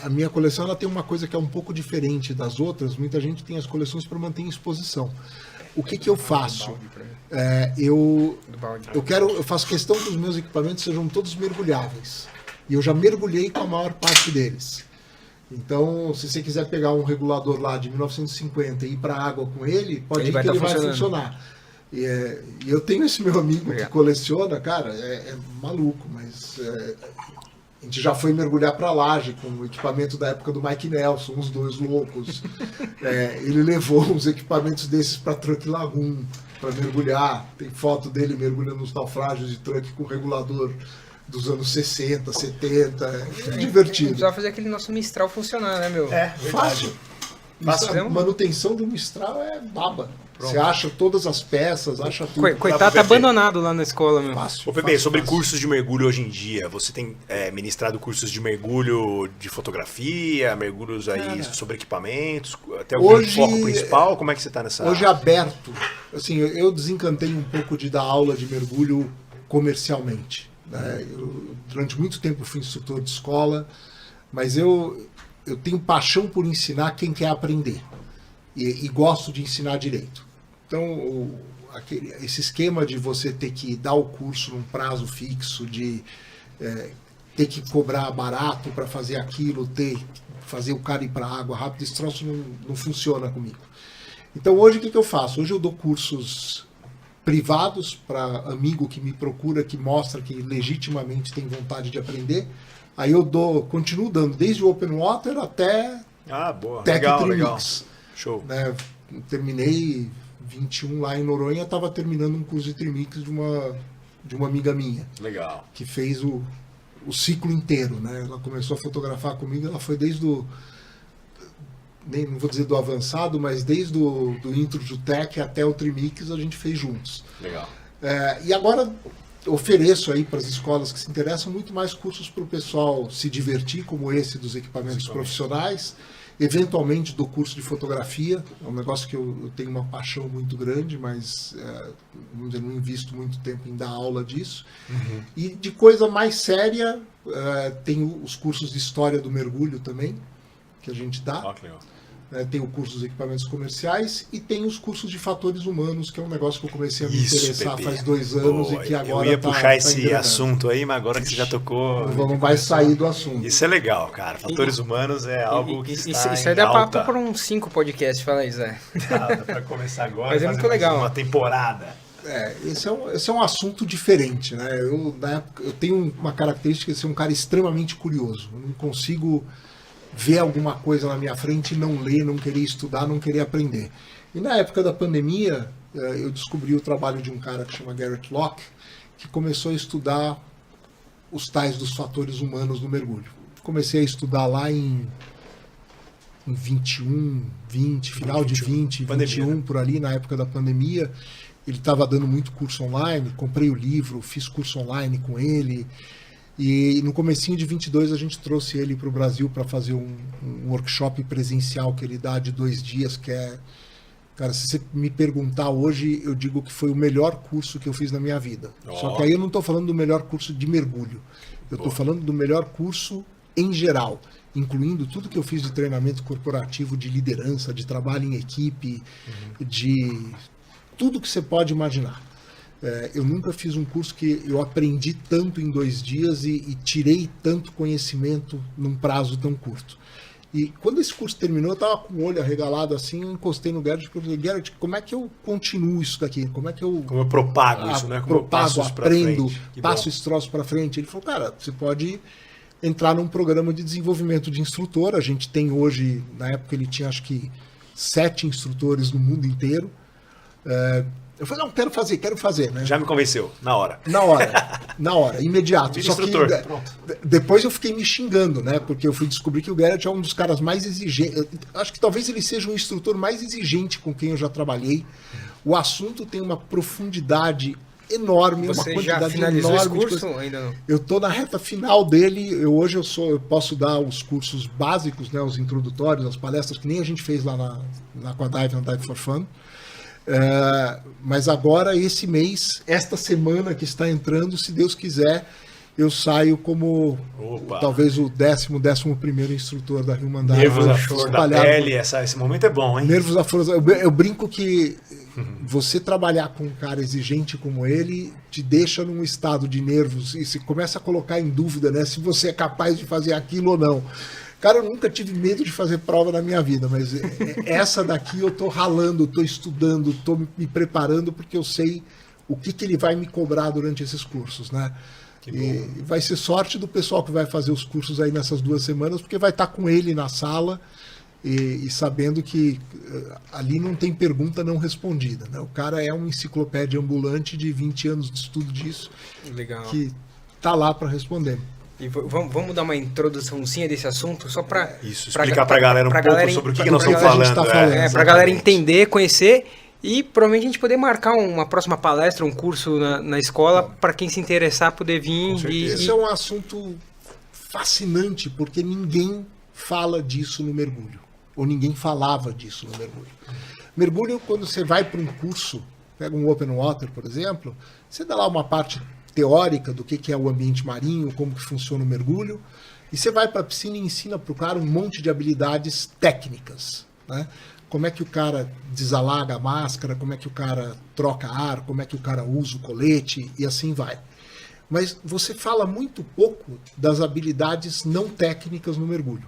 a minha coleção ela tem uma coisa que é um pouco diferente das outras. Muita gente tem as coleções para manter em exposição. O que eu faço? Eu faço questão que os meus equipamentos sejam todos mergulháveis. E eu já mergulhei com a maior parte deles. Então, se você quiser pegar um regulador lá de 1950 e ir para a água com ele, pode ir que ele vai funcionar. E eu tenho esse meu amigo que coleciona, cara, é maluco, mas a gente já foi mergulhar para Laje com o equipamento da época do Mike Nelson, uns dois loucos. Ele levou uns equipamentos desses para Truck Lagoon, para mergulhar. Tem foto dele mergulhando nos naufrágios de truck com regulador dos anos 60, 70, é divertido. Precisava fazer aquele nosso Mistral funcionar, né, meu? Fácil. A manutenção do Mistral é baba. Pronto. Você acha todas as peças, acha tudo. Coitado, tá abandonado lá na escola, meu. Fácil. Ô, Pepe, sobre cursos de mergulho hoje em dia, você tem ministrado cursos de mergulho de fotografia, mergulhos aí sobre equipamentos, até algum foco principal? Como é que você tá nessa... Hoje é aberto. Assim, eu desencantei um pouco de dar aula de mergulho comercialmente. Eu, durante muito tempo fui instrutor de escola, mas eu tenho paixão por ensinar quem quer aprender e gosto de ensinar direito. Então esse esquema de você ter que dar o curso num prazo fixo, de ter que cobrar barato para fazer aquilo, fazer o cara ir para a água rápido, esse troço não funciona comigo. Então hoje o que eu faço? Hoje eu dou cursos privados para amigo que me procura, que mostra que legitimamente tem vontade de aprender. Aí eu continuo dando desde o Open Water até Tech Trimix. Show. Terminei 21 lá em Noronha, estava terminando um curso de Trimix de uma amiga minha. Legal. Que fez o ciclo inteiro, né? Ela começou a fotografar comigo, ela foi desde não vou dizer do avançado, mas desde do intro do Tech até o Trimix a gente fez juntos. Legal. E agora ofereço aí para as escolas que se interessam muito mais cursos para o pessoal se divertir, como esse dos equipamentos profissionais. Eventualmente dou curso de fotografia, é um negócio que eu tenho uma paixão muito grande, mas eu não invisto muito tempo em dar aula disso. Uhum. E de coisa mais séria, tem os cursos de história do mergulho também, que a gente dá. Legal. Tem o curso dos equipamentos comerciais e tem os cursos de fatores humanos, que é um negócio que eu comecei a me interessar faz 2 anos e que agora eu ia puxar esse engrenando. Assunto aí, mas agora que você já tocou... Não vai sair do assunto. Isso é legal, cara. Fatores humanos é algo que está Isso aí dá papo por uns 5 podcasts, fala aí, Zé. Dá pra começar agora. Mas é muito legal. Uma temporada. Esse é um assunto diferente, né? Na época, eu tenho uma característica de ser um cara extremamente curioso. Eu não consigo ver alguma coisa na minha frente e não ler, não querer estudar, não querer aprender. E na época da pandemia, eu descobri o trabalho de um cara que chama Garrett Locke, que começou a estudar os tais dos fatores humanos no mergulho. Comecei a estudar lá em 21, 20, final de 20, pandemia, 21, por ali, na época da pandemia. Ele estava dando muito curso online, comprei o livro, fiz curso online com ele. E no comecinho de 22 a gente trouxe ele para o Brasil para fazer um workshop presencial que ele dá de 2 dias, que é... Cara, se você me perguntar hoje, eu digo que foi o melhor curso que eu fiz na minha vida. Só que aí eu não estou falando do melhor curso de mergulho. Eu estou falando do melhor curso em geral, incluindo tudo que eu fiz de treinamento corporativo, de liderança, de trabalho em equipe, de tudo que você pode imaginar. Eu nunca fiz um curso que eu aprendi tanto em 2 dias e tirei tanto conhecimento num prazo tão curto. E quando esse curso terminou, eu estava com o olho arregalado assim, eu encostei no Gerrit e falei, Gerrit, como é que eu continuo isso daqui? Como eu propago isso, né? Como eu passo isso pra aprendo, frente? passo esse troço para frente? Ele falou, cara, você pode entrar num programa de desenvolvimento de instrutor. A gente tem hoje, na época ele tinha acho que 7 instrutores no mundo inteiro. Eu falei, não, quero fazer, né? Já me convenceu, na hora. Na hora, imediato. Vira Só instrutor, que pronto. Depois eu fiquei me xingando, né? Porque eu fui descobrir que o Gerrit é um dos caras mais exigentes. Acho que talvez ele seja o instrutor mais exigente com quem eu já trabalhei. O assunto tem uma profundidade enorme, Você uma quantidade já finalizou esse enorme de curso coisa. ou ainda não? Eu estou na reta final dele. Hoje eu posso dar os cursos básicos, né? Os introdutórios, as palestras que nem a gente fez lá na Aquadive, na Dive for Fun. Mas agora, esse mês, esta semana que está entrando, se Deus quiser, eu saio como talvez o 11º instrutor da Human Dive. Nervos à flor da pele, esse momento é bom, hein? Nervos à flor da... Eu brinco que você trabalhar com um cara exigente como ele te deixa num estado de nervos e se começa a colocar em dúvida, né, se você é capaz de fazer aquilo ou não. Cara, eu nunca tive medo de fazer prova na minha vida, mas essa daqui eu tô ralando, tô estudando, tô me preparando porque eu sei o que ele vai me cobrar durante esses cursos, né? E vai ser sorte do pessoal que vai fazer os cursos aí nessas 2 semanas, porque vai estar com ele na sala e sabendo que ali não tem pergunta não respondida, né? O cara é uma enciclopédia ambulante de 20 anos de estudo disso. Legal. Que tá lá para responder. E vamos dar uma introduçãozinha desse assunto, só para explicar para a galera um pouco sobre o que nós estamos falando. Para a galera entender, conhecer e provavelmente a gente poder marcar uma próxima palestra, um curso na escola, para quem se interessar poder vir. Esse é um assunto fascinante, porque ninguém fala disso no mergulho, ou ninguém falava disso no mergulho. Mergulho, quando você vai para um curso, pega um Open Water, por exemplo, você dá lá uma parte teórica do que é o ambiente marinho, como que funciona o mergulho, e você vai para a piscina e ensina para o cara um monte de habilidades técnicas, né? Como é que o cara desalaga a máscara, como é que o cara troca ar, como é que o cara usa o colete, e assim vai. Mas você fala muito pouco das habilidades não técnicas no mergulho.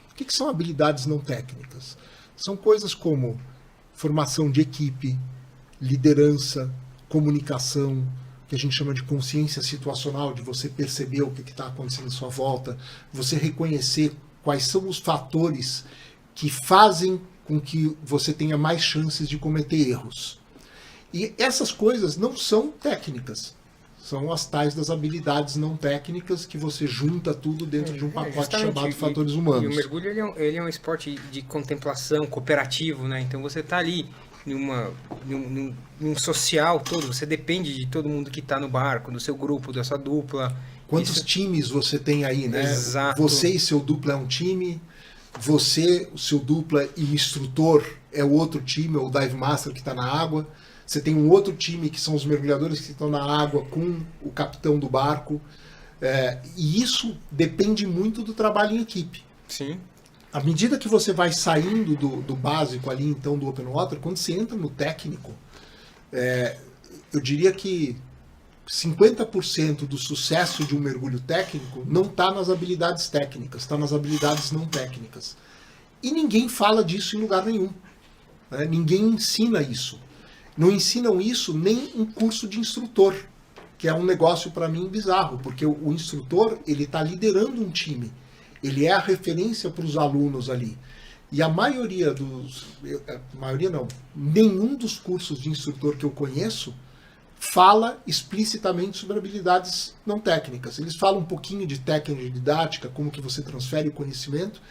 O que são habilidades não técnicas? São coisas como formação de equipe, liderança, comunicação, que a gente chama de consciência situacional, de você perceber o que está acontecendo à sua volta, você reconhecer quais são os fatores que fazem com que você tenha mais chances de cometer erros. E essas coisas não são técnicas, são as tais das habilidades não técnicas que você junta tudo dentro de um pacote chamado fatores humanos. E o mergulho ele é um esporte de contemplação, cooperativo, né? Então você está ali num social todo, você depende de todo mundo que está no barco, do seu grupo, da sua dupla. Quantos times você tem aí, né? Exato. Você e seu dupla é um time, você, o seu dupla e o instrutor é o outro time, ou o dive master que está na água. Você tem um outro time que são os mergulhadores que estão na água com o capitão do barco. E isso depende muito do trabalho em equipe. Sim. À medida que você vai saindo do básico ali, então, do Open Water, quando você entra no técnico, eu diria que 50% do sucesso de um mergulho técnico não está nas habilidades técnicas, está nas habilidades não técnicas. E ninguém fala disso em lugar nenhum. Né? Ninguém ensina isso. Não ensinam isso nem em curso de instrutor, que é um negócio para mim bizarro, porque o instrutor ele está liderando um time. Ele é a referência para os alunos ali. E a maioria nenhum dos cursos de instrutor que eu conheço fala explicitamente sobre habilidades não técnicas. Eles falam um pouquinho de técnica didática, como que você transfere o conhecimento,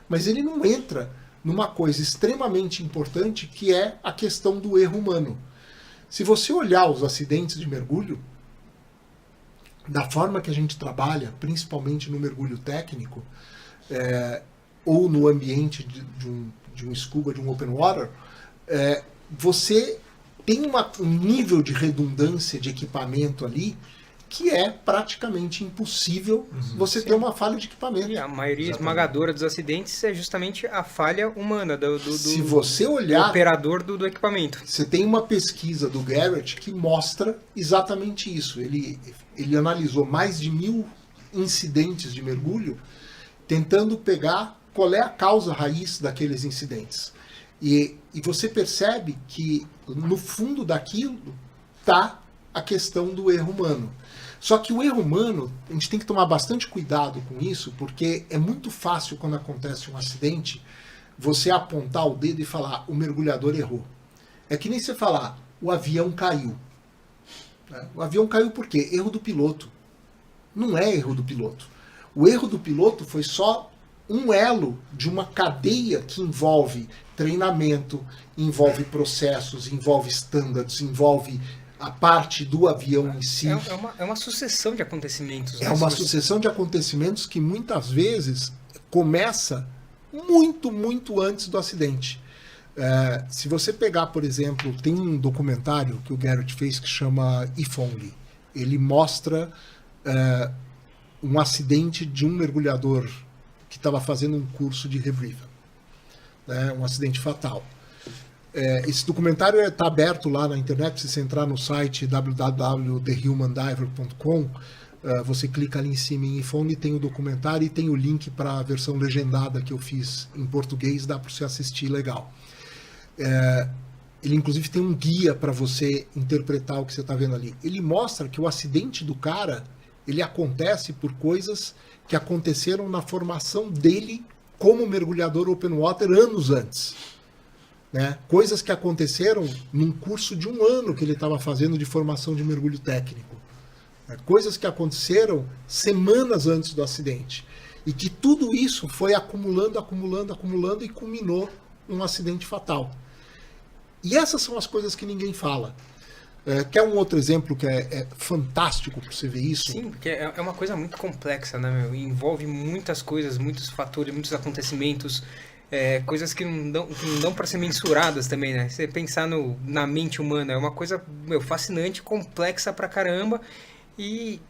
mas ele não entra numa coisa extremamente importante, que é a questão do erro humano. Se você olhar os acidentes de mergulho, da forma que a gente trabalha, principalmente no mergulho técnico, ou no ambiente de um scuba, de um open water, você tem um nível de redundância de equipamento ali que é praticamente impossível você ter uma falha de equipamento. E a maioria esmagadora dos acidentes é justamente a falha humana Se você olhar, do operador do equipamento. Você tem uma pesquisa do Garrett que mostra exatamente isso. Ele analisou mais de 1000 incidentes de mergulho, tentando pegar qual é a causa raiz daqueles incidentes. E você percebe que no fundo daquilo está a questão do erro humano. Só que o erro humano, a gente tem que tomar bastante cuidado com isso, porque é muito fácil, quando acontece um acidente, você apontar o dedo e falar, o mergulhador errou. É que nem você falar, o avião caiu. O avião caiu por quê? Erro do piloto. Não é erro do piloto. O erro do piloto foi só um elo de uma cadeia que envolve treinamento, envolve processos, envolve standards, envolve a parte do avião em si. É uma sucessão de acontecimentos. É uma sucessão de acontecimentos que muitas vezes começa muito, muito antes do acidente. Se você pegar, por exemplo, tem um documentário que o Garrett fez que chama If Only. Ele mostra um acidente de um mergulhador que estava fazendo um curso de rebriefing. Um acidente fatal. Esse documentário está aberto lá na internet. Se você entrar no site www.thehumandiver.com, você clica ali em cima em iPhone, tem o documentário e tem o link para a versão legendada que eu fiz em português, dá para você assistir legal. Ele inclusive tem um guia para você interpretar o que você está vendo ali. Ele mostra que o acidente do cara, ele acontece por coisas que aconteceram na formação dele como mergulhador open water anos antes. Coisas que aconteceram num curso de 1 ano que ele estava fazendo de formação de mergulho técnico. Coisas que aconteceram semanas antes do acidente. E que tudo isso foi acumulando e culminou num acidente fatal. E essas são as coisas que ninguém fala. Quer um outro exemplo que é fantástico para você ver isso? Sim, porque é uma coisa muito complexa, né, meu? Envolve muitas coisas, muitos fatores, muitos acontecimentos, coisas que não dão para ser mensuradas também, né? Você pensar na mente humana é uma coisa, fascinante, complexa pra caramba, e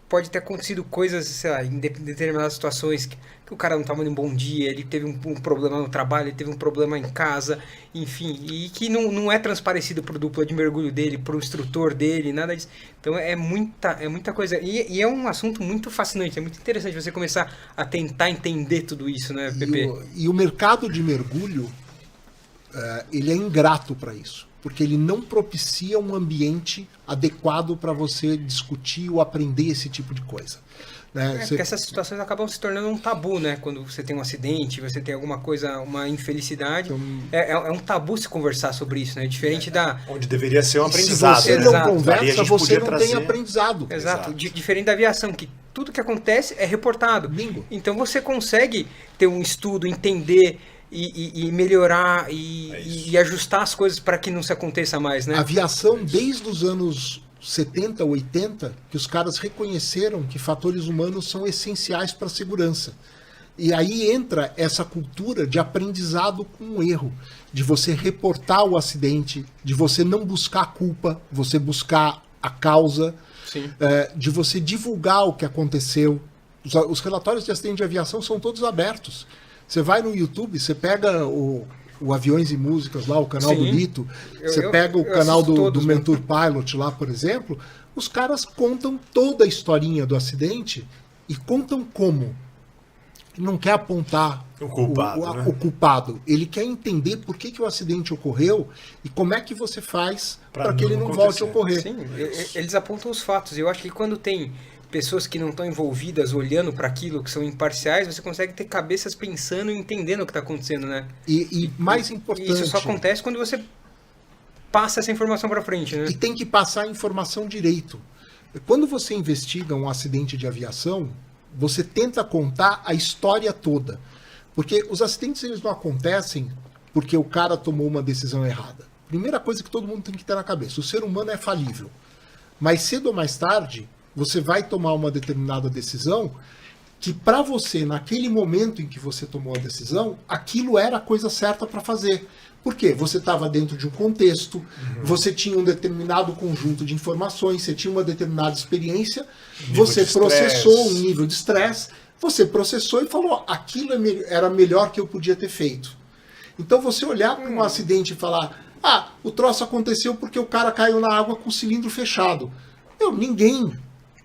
pode ter acontecido coisas, sei lá, em determinadas situações que o cara não estava em um bom dia, ele teve um problema no trabalho, ele teve um problema em casa, enfim, e que não é transparecido para o dupla de mergulho dele, para o instrutor dele, nada disso. Então é muita coisa, e é um assunto muito fascinante, é muito interessante você começar a tentar entender tudo isso, né, Pepe? E o mercado de mergulho, ele é ingrato para isso, porque ele não propicia um ambiente adequado para você discutir ou aprender esse tipo de coisa. Porque essas situações acabam se tornando um tabu, né? Quando você tem um acidente, você tem alguma coisa, uma infelicidade, é um tabu se conversar sobre isso, né? Diferente da... Onde deveria ser um aprendizado. Se você não conversa, você não tem aprendizado. Exato. Diferente da aviação, que tudo que acontece é reportado. Bingo. Então você consegue ter um estudo, entender e melhorar e ajustar as coisas para que não se aconteça mais, né? A aviação, desde os anos 70, 80, que os caras reconheceram que fatores humanos são essenciais para a segurança. E aí entra essa cultura de aprendizado com o erro, de você reportar o acidente, de você não buscar a culpa, você buscar a causa, de você divulgar o que aconteceu. Os relatórios de acidente de aviação são todos abertos. Você vai no YouTube, você pega o Aviões e Músicas lá, o canal do Lito, você pega o canal do Mentor Pilot lá, por exemplo, os caras contam toda a historinha do acidente e contam como. Ele não quer apontar o culpado. Ele quer entender por que o acidente ocorreu e como é que você faz para que ele não volte a ocorrer. Sim, eles apontam os fatos. Eu acho que quando tem pessoas que não estão envolvidas, olhando para aquilo, que são imparciais, você consegue ter cabeças pensando e entendendo o que está acontecendo, né? E mais importante... Isso só acontece quando você passa essa informação para frente, né? E tem que passar a informação direito. Quando você investiga um acidente de aviação, você tenta contar a história toda. Porque os acidentes eles não acontecem porque o cara tomou uma decisão errada. Primeira coisa que todo mundo tem que ter na cabeça, o ser humano é falível. Mais cedo ou mais tarde, você vai tomar uma determinada decisão que para você, naquele momento em que você tomou a decisão, aquilo era a coisa certa para fazer. Por quê? Você estava dentro de um contexto, você tinha um determinado conjunto de informações, você tinha uma determinada experiência, você processou um nível de estresse, você processou e falou, aquilo era melhor que eu podia ter feito. Então você olhar para um acidente e falar, o troço aconteceu porque o cara caiu na água com o cilindro fechado. Ninguém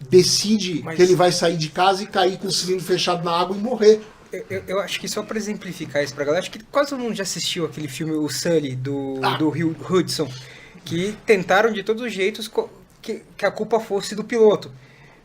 decide que ele vai sair de casa e cair com o cilindro fechado na água e morrer. Eu acho que só para exemplificar isso pra galera, acho que quase todo mundo já assistiu aquele filme O Sully, do Rio Hudson, que tentaram de todos os jeitos que a culpa fosse do piloto.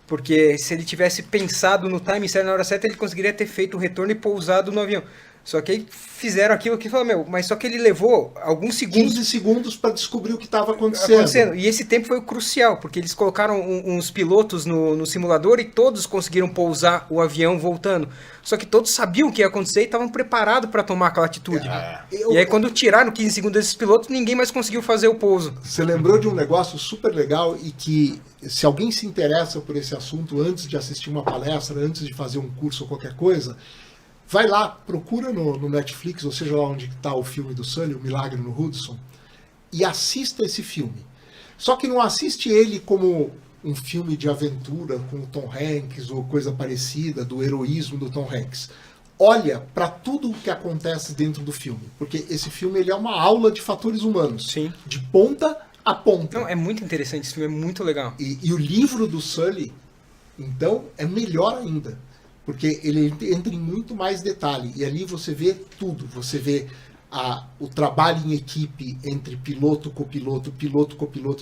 Porque se ele tivesse pensado no time certo, na hora certa, ele conseguiria ter feito o retorno e pousado no avião. Só que aí fizeram aquilo que falou, mas só que ele levou alguns segundos... 15 segundos para descobrir o que estava acontecendo. E esse tempo foi crucial, porque eles colocaram uns pilotos no simulador e todos conseguiram pousar o avião voltando. Só que todos sabiam o que ia acontecer e estavam preparados para tomar aquela atitude. E aí quando tiraram 15 segundos desses pilotos, ninguém mais conseguiu fazer o pouso. Você lembrou de um negócio super legal e que, se alguém se interessa por esse assunto antes de assistir uma palestra, antes de fazer um curso ou qualquer coisa... Vai lá, procura no Netflix, ou seja lá onde está o filme do Sully, O Milagre no Hudson, e assista esse filme. Só que não assiste ele como um filme de aventura com o Tom Hanks ou coisa parecida, do heroísmo do Tom Hanks. Olha para tudo o que acontece dentro do filme, porque esse filme ele é uma aula de fatores humanos, Sim. de ponta a ponta. Não, é muito interessante, esse filme é muito legal. E o livro do Sully, então, é melhor ainda. Porque ele entra em muito mais detalhe. E ali você vê tudo. Você vê o trabalho em equipe entre piloto, copiloto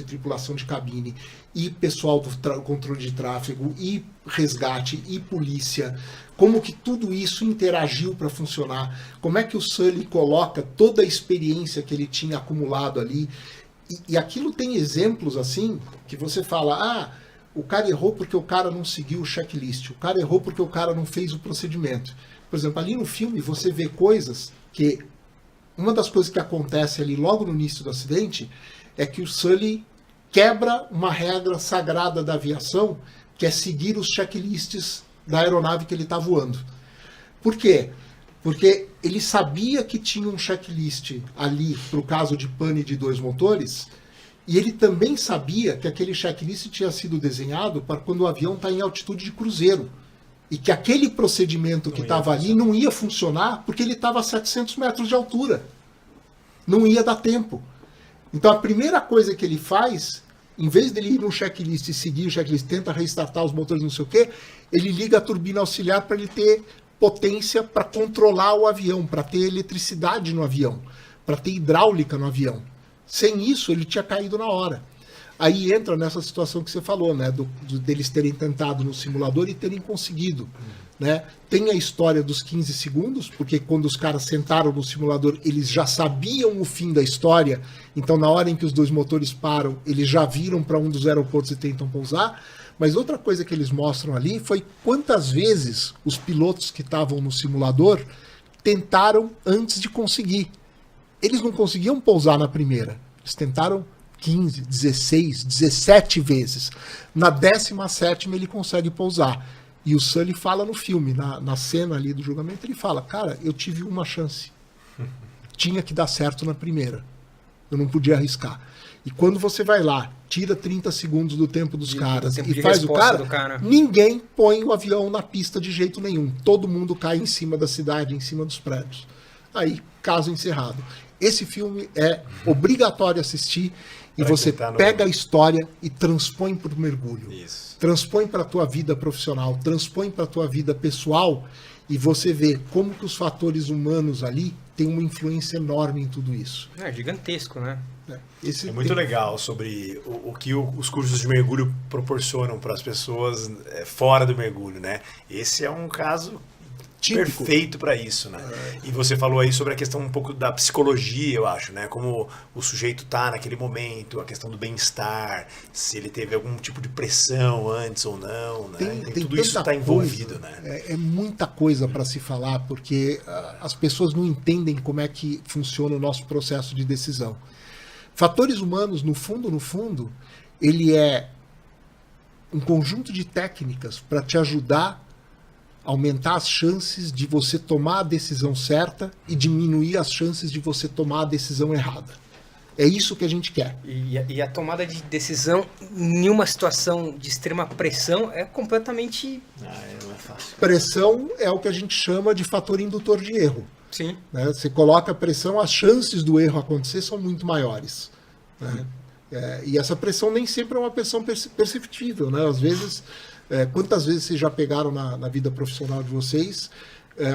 e tripulação de cabine. E pessoal do controle de tráfego, e resgate, e polícia. Como que tudo isso interagiu para funcionar. Como é que o Sully coloca toda a experiência que ele tinha acumulado ali. E aquilo tem exemplos assim, que você fala... o cara errou porque o cara não seguiu o checklist. O cara errou porque o cara não fez o procedimento. Por exemplo, ali no filme você vê coisas que... Uma das coisas que acontece ali logo no início do acidente é que o Sully quebra uma regra sagrada da aviação, que é seguir os checklists da aeronave que ele está voando. Por quê? Porque ele sabia que tinha um checklist ali para o caso de pane de 2 motores... E ele também sabia que aquele checklist tinha sido desenhado para quando o avião está em altitude de cruzeiro. E que aquele procedimento que estava ali não ia funcionar porque ele estava a 700 metros de altura. Não ia dar tempo. Então a primeira coisa que ele faz, em vez dele ir no checklist e seguir o checklist, tenta restartar os motores, não sei o quê, ele liga a turbina auxiliar para ele ter potência para controlar o avião, para ter eletricidade no avião, para ter hidráulica no avião. Sem isso, ele tinha caído na hora. Aí entra nessa situação que você falou, né? Deles terem tentado no simulador e terem conseguido. Né? Tem a história dos 15 segundos, porque quando os caras sentaram no simulador, eles já sabiam o fim da história. Então, na hora em que os 2 motores param, eles já viram para um dos aeroportos e tentam pousar. Mas outra coisa que eles mostram ali foi quantas vezes os pilotos que estavam no simulador tentaram antes de conseguir. Eles não conseguiam pousar na primeira. Eles tentaram 15, 16, 17 vezes. Na 17ª ele consegue pousar. E o Sully fala no filme, na cena ali do julgamento, ele fala, cara, eu tive uma chance. Tinha que dar certo na primeira. Eu não podia arriscar. E quando você vai lá, tira 30 segundos do tempo dos caras e faz o cara, ninguém põe o avião na pista de jeito nenhum. Todo mundo cai em cima da cidade, em cima dos prédios. Aí, caso encerrado. Esse filme é obrigatório assistir e você pega a história e transpõe para o mergulho. Isso. Transpõe para a tua vida profissional, transpõe para a tua vida pessoal e você vê como que os fatores humanos ali têm uma influência enorme em tudo isso. É gigantesco, né? É muito legal sobre o que os cursos de mergulho proporcionam para as pessoas fora do mergulho, né? Esse é um caso típico. Perfeito para isso, né? E você falou aí sobre a questão um pouco da psicologia, eu acho, né? Como o sujeito tá naquele momento, a questão do bem-estar, se ele teve algum tipo de pressão antes ou não, né? Tem Tudo isso está envolvido, né? É muita coisa para se falar, porque as pessoas não entendem como é que funciona o nosso processo de decisão. Fatores humanos, no fundo, ele é um conjunto de técnicas para te ajudar a aumentar as chances de você tomar a decisão certa e diminuir as chances de você tomar a decisão errada. É isso que a gente quer. E a tomada de decisão em uma situação de extrema pressão é completamente... Não é fácil. Pressão é o que a gente chama de fator indutor de erro. Sim. Né? Você coloca pressão, as chances do erro acontecer são muito maiores. Né? E essa pressão nem sempre é uma pressão perceptível. Né? Às vezes, quantas vezes vocês já pegaram na vida profissional de vocês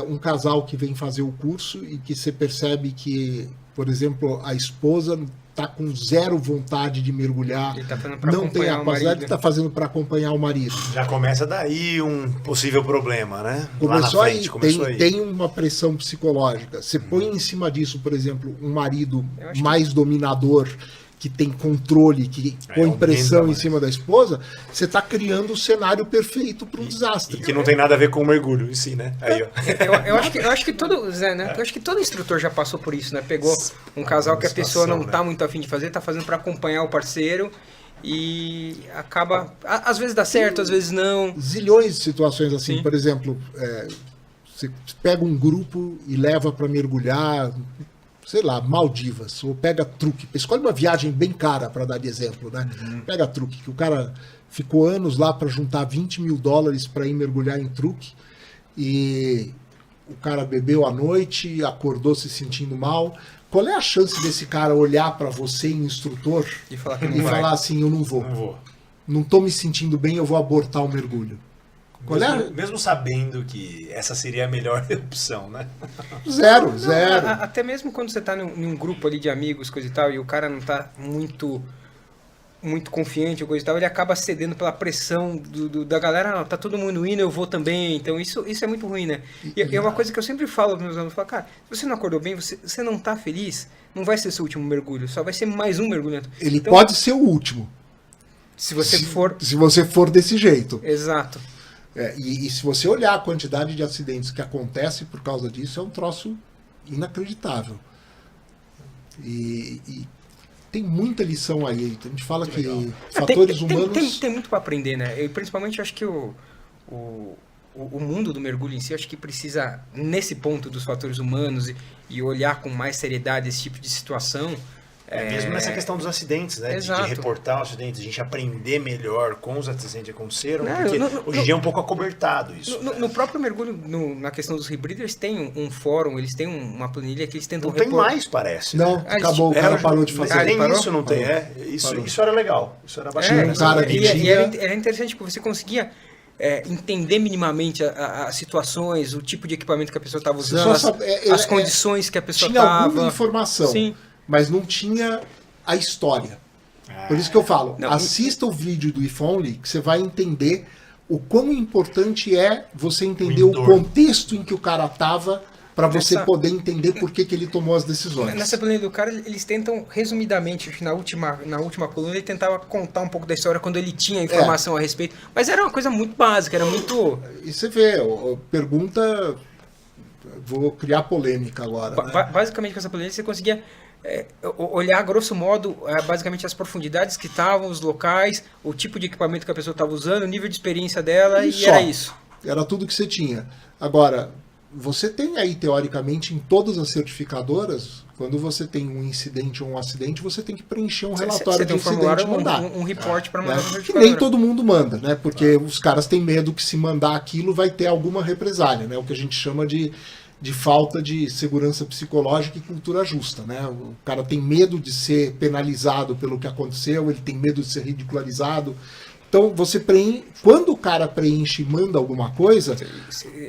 um casal que vem fazer o curso e que você percebe que, por exemplo, a esposa está com zero vontade de mergulhar, não tem a capacidade, está fazendo para acompanhar o marido. Já começa daí um possível problema, né? Começou Lá na frente, aí, tem uma pressão psicológica. Você põe em cima disso, por exemplo, um marido mais dominador, que tem controle, que põe pressão em cima da esposa, você está criando o cenário perfeito para um desastre. E que não tem nada a ver com o mergulho em si, né? Aí, ó. Eu acho que todo, Zé, né? Eu acho que todo instrutor já passou por isso, né? Pegou um casal que a pessoa não está muito afim de fazer, está fazendo para acompanhar o parceiro e acaba... Às vezes dá certo, às vezes não. Zilhões de situações assim. Sim. Por exemplo, você pega um grupo e leva para mergulhar... sei lá, Maldivas, ou pega truque. Escolhe uma viagem bem cara, para dar de exemplo, né? Pega truque, que o cara ficou anos lá para juntar $20 mil para ir mergulhar em truque, e o cara bebeu à noite, acordou se sentindo mal. Qual é a chance desse cara olhar para você, instrutor, E falar que não vai. falar assim, eu não vou. Não vou. Não tô me sentindo bem, eu vou abortar o mergulho. Qual é? Mesmo sabendo que essa seria a melhor opção, né? Zero. Até mesmo quando você tá num grupo ali de amigos, coisa e tal, e o cara não tá muito confiante ou coisa e tal, ele acaba cedendo pela pressão da galera, não, tá todo mundo indo, eu vou também, então isso é muito ruim, né? E é uma coisa que eu sempre falo para meus alunos, falo, cara, se você não acordou bem, você não tá feliz, não vai ser seu último mergulho, só vai ser mais um mergulho. Ele então, pode ser o último. Se você for desse jeito. Exato. E se você olhar a quantidade de acidentes que acontece por causa disso, é um troço inacreditável. E tem muita lição aí. A gente fala que fatores humanos... Tem muito para aprender, né? Eu, principalmente, acho que o mundo do mergulho em si, acho que precisa, nesse ponto dos fatores humanos, e olhar com mais seriedade esse tipo de situação... Mesmo nessa questão dos acidentes, né? De reportar os acidentes, a gente aprender melhor com os acidentes que aconteceram, porque hoje em dia é um pouco acobertado isso. No próprio mergulho, na questão dos rebreeders, tem um fórum, eles têm uma planilha que eles tentam repor. Não tem mais, parece. Não, acabou, o cara parou de fazer. Tem isso, não tem? Isso era legal, isso era bacana. Era interessante, porque você conseguia... entender minimamente as situações, o tipo de equipamento que a pessoa estava usando, as condições que a pessoa estava... Tinha alguma informação. Sim. Mas não tinha a história. Por isso que eu falo, assista o vídeo do If Only, que você vai entender o quão importante é você entender o contexto em que o cara estava, para você poder entender por que ele tomou as decisões. Nessa planilha do cara, eles tentam, resumidamente, na última coluna, ele tentava contar um pouco da história quando ele tinha informação a respeito, mas era uma coisa muito básica, era muito... E você vê, pergunta... Vou criar polêmica agora. Basicamente, com essa planilha, você conseguia... olhar, grosso modo, basicamente as profundidades que estavam, os locais, o tipo de equipamento que a pessoa estava usando, o nível de experiência dela, e era isso. Era tudo que você tinha. Agora, você tem aí, teoricamente, em todas as certificadoras, quando você tem um incidente ou um acidente, você tem que preencher um relatório de incidente e mandar. Um report para mandar no certificador. Que nem todo mundo manda, né? Porque os caras têm medo que se mandar aquilo vai ter alguma represália, né? O que a gente chama de falta de segurança psicológica e cultura justa, né? O cara tem medo de ser penalizado pelo que aconteceu, ele tem medo de ser ridicularizado. Então, quando o cara preenche e manda alguma coisa,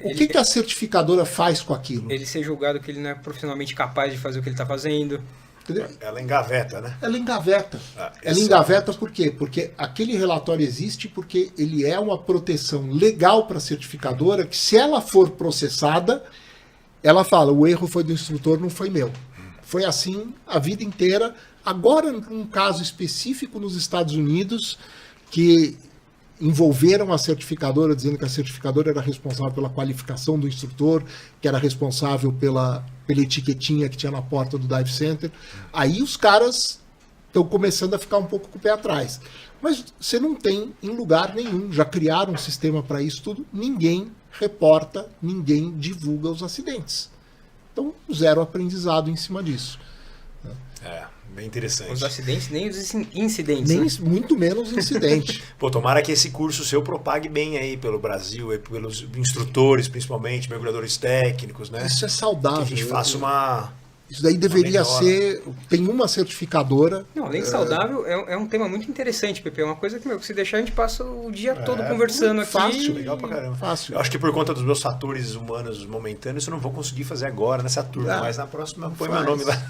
o que a certificadora faz com aquilo? Ele ser julgado que ele não é profissionalmente capaz de fazer o que ele está fazendo. Entendeu? Ela engaveta, né? Ela engaveta. Ela esse engaveta por quê? Porque aquele relatório existe porque ele é uma proteção legal para a certificadora, que se ela for processada, ela fala, o erro foi do instrutor, não foi meu. Foi assim a vida inteira. Agora, um caso específico nos Estados Unidos, que envolveram a certificadora, dizendo que a certificadora era responsável pela qualificação do instrutor, que era responsável pela etiquetinha que tinha na porta do dive center. Aí os caras estão começando a ficar um pouco com o pé atrás. Mas você não tem em lugar nenhum, já criaram um sistema para isso tudo, ninguém reporta, ninguém divulga os acidentes. Então, zero aprendizado em cima disso. Bem interessante. Os acidentes, nem os incidentes. Nem, né? muito menos incidente. Pô, tomara que esse curso seu propague bem aí pelo Brasil, aí pelos instrutores, principalmente, mergulhadores técnicos, né? Isso é Que saudável. a gente faça uma... Isso daí deveria melhora. ser... Tem uma certificadora... Não, além de saudável, é um tema muito interessante, Pepe. É uma coisa que, se deixar, a gente passa o dia todo conversando aqui. fácil, Legal pra caramba. Fácil. Eu acho que por conta dos meus fatores humanos momentâneos, eu não vou conseguir fazer agora nessa turma, mas na próxima põe meu nome lá.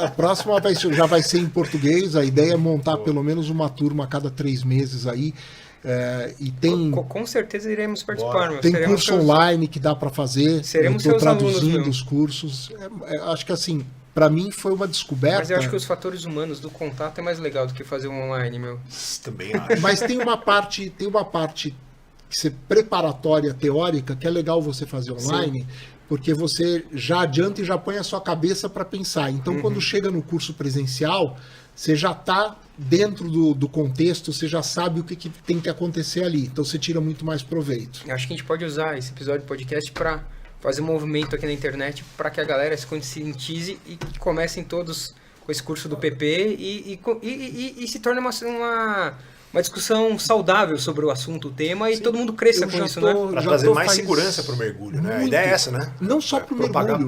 A próxima já vai ser em português. A ideia é montar pelo menos uma turma a cada 3 meses aí. E tem... Com certeza iremos participar. Meu. Tem Seremos curso online que dá para fazer. Seremos eu tô seus alunos, traduzindo meu. os cursos. Acho que assim, para mim foi uma descoberta. Mas eu acho que os fatores humanos do contato é mais legal do que fazer um online, meu. Também acho. Mas tem uma parte que ser preparatória, teórica, que é legal você fazer online, porque você já adianta e já põe a sua cabeça para pensar. Então, quando chega no curso presencial, você já está dentro do contexto, você já sabe o que tem que acontecer ali. Então, você tira muito mais proveito. Eu acho que a gente pode usar esse episódio de podcast para fazer um movimento aqui na internet para que a galera se conscientize e comecem todos com esse curso do PP e se torne uma discussão saudável sobre o assunto, o tema, e todo mundo cresça com isso, né? Para trazer mais segurança para o mergulho, né? A ideia é essa, né? Não só para o mergulho, né?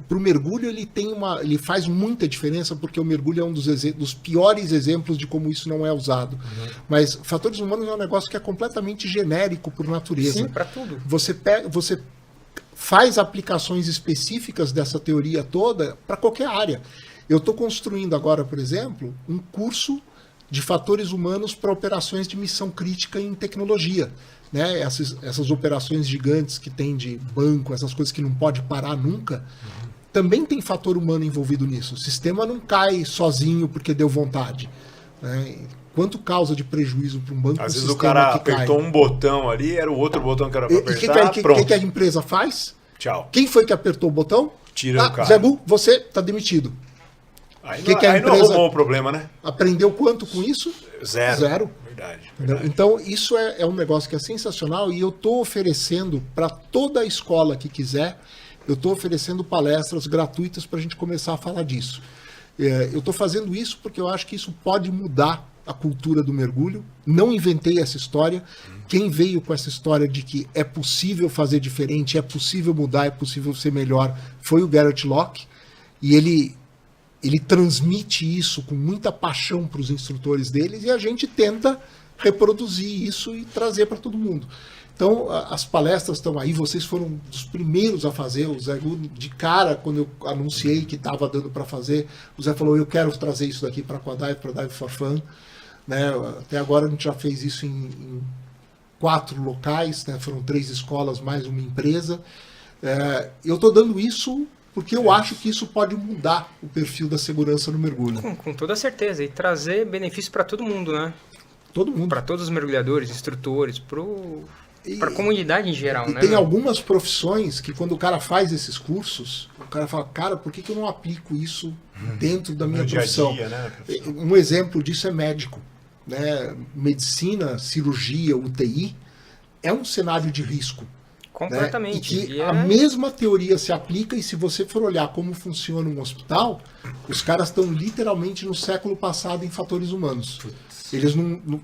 Para o mergulho ele faz muita diferença, porque o mergulho é um dos piores exemplos de como isso não é usado. Mas fatores humanos é um negócio que é completamente genérico por natureza. Sim, para tudo. Você faz aplicações específicas dessa teoria toda para qualquer área. Eu estou construindo agora, por exemplo, um curso de fatores humanos para operações de missão crítica em tecnologia. Né? Essas operações gigantes que tem de banco, essas coisas que não pode parar nunca, também tem fator humano envolvido nisso. O sistema não cai sozinho porque deu vontade. Né? Quanto causa de prejuízo para um banco? Às vezes o cara apertou um botão ali, era o outro botão que era para apertar, pronto. O que a empresa faz? Tchau. Quem foi que apertou o botão? Tira o cara. Zé Bu, você está demitido. Aí, Aí não arrumou o problema, né? Aprendeu quanto com isso? Zero. Verdade. Então, isso é um negócio que é sensacional, e eu estou oferecendo para toda a escola que quiser, eu estou oferecendo palestras gratuitas para a gente começar a falar disso. Eu estou fazendo isso porque eu acho que isso pode mudar a cultura do mergulho. Não inventei essa história. Quem veio com essa história de que é possível fazer diferente, é possível mudar, é possível ser melhor, foi o Garrett Locke, e ele transmite isso com muita paixão para os instrutores deles, e a gente tenta reproduzir isso e trazer para todo mundo. Então, as palestras estão aí, vocês foram dos primeiros a fazer. O Zé, de cara, quando eu anunciei que estava dando para fazer, o Zé falou, eu quero trazer isso daqui para a Aquadive, para a Dive for Fun. Né? Até agora a gente já fez isso em 4 locais, né? Foram 3 escolas mais uma empresa. Eu estou dando isso porque eu acho que isso pode mudar o perfil da segurança no mergulho. Com toda certeza, e trazer benefício para todo mundo, né? Todo mundo. Para todos os mergulhadores, instrutores, para a comunidade em geral, né? Tem algumas profissões que quando o cara faz esses cursos, o cara fala, cara, por que eu não aplico isso dentro da minha profissão? Dia a dia, né? Um exemplo disso é médico. Né? Medicina, cirurgia, UTI, é um cenário de risco. Completamente. Né? E que a mesma teoria se aplica, e se você for olhar como funciona um hospital, os caras estão literalmente no século passado em fatores humanos. Eles não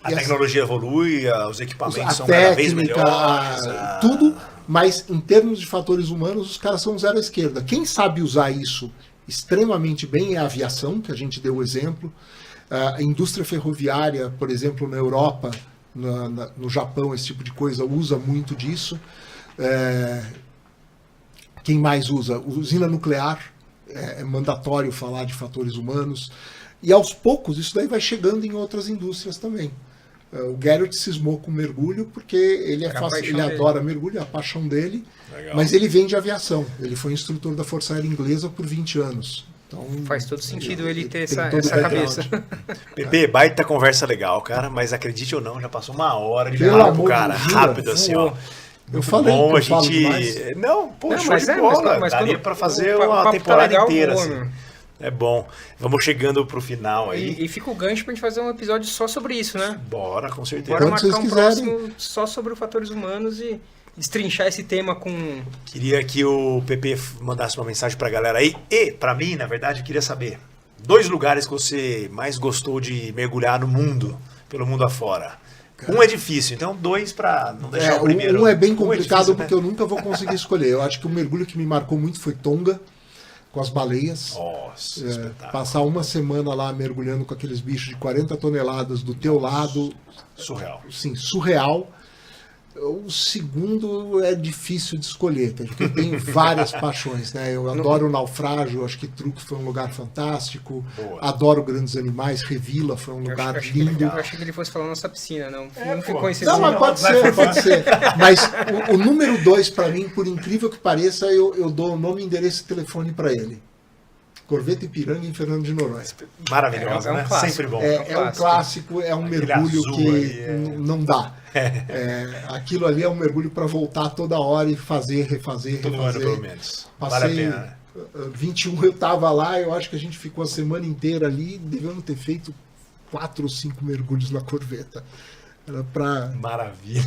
a tecnologia evolui, os equipamentos são técnica, cada vez melhores. Tudo, mas em termos de fatores humanos, os caras são zero à esquerda. Quem sabe usar isso extremamente bem é a aviação, que a gente deu o exemplo. A indústria ferroviária, por exemplo, na Europa, no Japão, esse tipo de coisa usa muito disso. Quem mais usa? Usina nuclear é mandatório falar de fatores humanos. E aos poucos isso daí vai chegando em outras indústrias também. O Garrett cismou com mergulho porque ele ele adora mergulho, é a paixão dele. Legal. Mas ele vem de aviação. Ele foi instrutor da Força Aérea Inglesa por 20 anos. Então, faz todo sentido ele ter tem essa todo o cabeça. Pepe, baita conversa legal, cara, mas acredite ou não, já passou uma hora de Pelo papo, amor cara, de Deus, rápido assim, ó. Eu falei Bom, que a eu falo gente... demais. Não, pô, Não, show mas de é, bola, mas daria quando pra fazer o uma papo tá temporada legal, inteira, boa, assim. meu. É bom. Vamos chegando pro final aí. E fica o gancho pra gente fazer um episódio só sobre isso, né? Bora, com certeza. Bora Quando marcar vocês um quiserem. próximo só sobre os fatores humanos e destrinchar esse tema com... Queria que o Pepe mandasse uma mensagem pra galera aí. E, pra mim, na verdade, eu queria saber 2 lugares que você mais gostou de mergulhar no mundo, pelo mundo afora. Um é difícil, então 2 pra não deixar o primeiro. Um é bem complicado difícil, né? porque eu nunca vou conseguir escolher. Eu acho que o mergulho que me marcou muito foi Tonga, com as baleias. Nossa, espetáculo. Passar uma semana lá mergulhando com aqueles bichos de 40 toneladas do teu lado, Surreal. sim, surreal. O segundo é difícil de escolher, tá? Porque eu tenho várias paixões, né? Eu adoro o naufrágio, acho que Truk foi um lugar fantástico. Boa. Adoro Grandes Animais, Revila foi um lugar lindo. Eu achei que ele fosse falar nossa piscina, não pô. ficou esse Não, mas nome. pode ser, pode ser. Mas o número 2, pra mim, por incrível que pareça, eu dou o nome, endereço e telefone pra ele. Corveta Ipiranga em Fernando de Noronha. Maravilhosa, É um né? clássico. Sempre bom. É um clássico, é um Aquele mergulho azul que ali, não dá. Aquilo ali é um mergulho para voltar toda hora e fazer, refazer, Todo ano, refazer. pelo menos. Passei Vale a pena, né? 21 eu tava lá, eu acho que a gente ficou a semana inteira ali, devemos ter feito 4 ou 5 mergulhos na corveta. Era pra. Maravilha.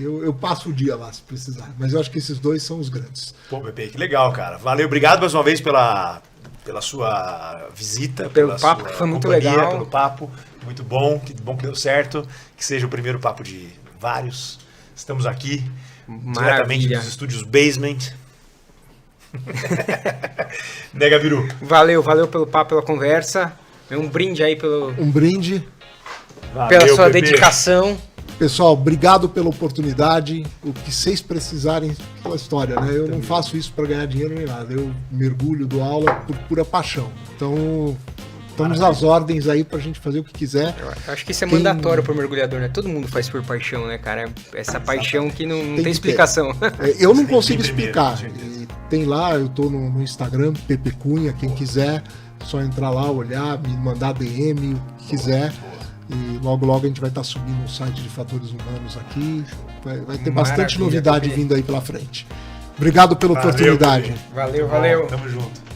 Eu passo o dia lá se precisar. Mas eu acho que esses 2 são os grandes. Pô, Pepe, que legal, cara. Valeu, obrigado mais uma vez pela sua visita, Pelo pela papo, sua que foi muito companhia, legal. pelo papo. Muito bom, que bom que deu certo. Que seja o primeiro papo de vários. Estamos aqui, diretamente dos estúdios Basement. Né, Gabiru? Valeu pelo papo, pela conversa. Um brinde aí pela Um brinde. Valeu, sua Pepe. dedicação. Pessoal, obrigado pela oportunidade. O que vocês precisarem, pela história, né? Eu não faço isso para ganhar dinheiro nem nada. Eu mergulho, dou aula por pura paixão. Então, estamos às ordens aí pra gente fazer o que quiser. Eu acho que isso é Tem- mandatório pro mergulhador, né? Todo mundo faz por paixão, né, cara? Essa paixão que não Tem tem que explicação. Eu não Tem que consigo ir primeiro, explicar. com certeza. E tem lá, eu tô no Instagram, Pepe Cunha, quem quiser, só entrar lá, olhar, me mandar DM, o que quiser. E logo logo a gente vai estar subindo o site de fatores humanos aqui. Vai ter bastante Maravilha, novidade Pepe. vindo aí pela frente. Obrigado pela Valeu, oportunidade. Pepe. Valeu. Tamo junto.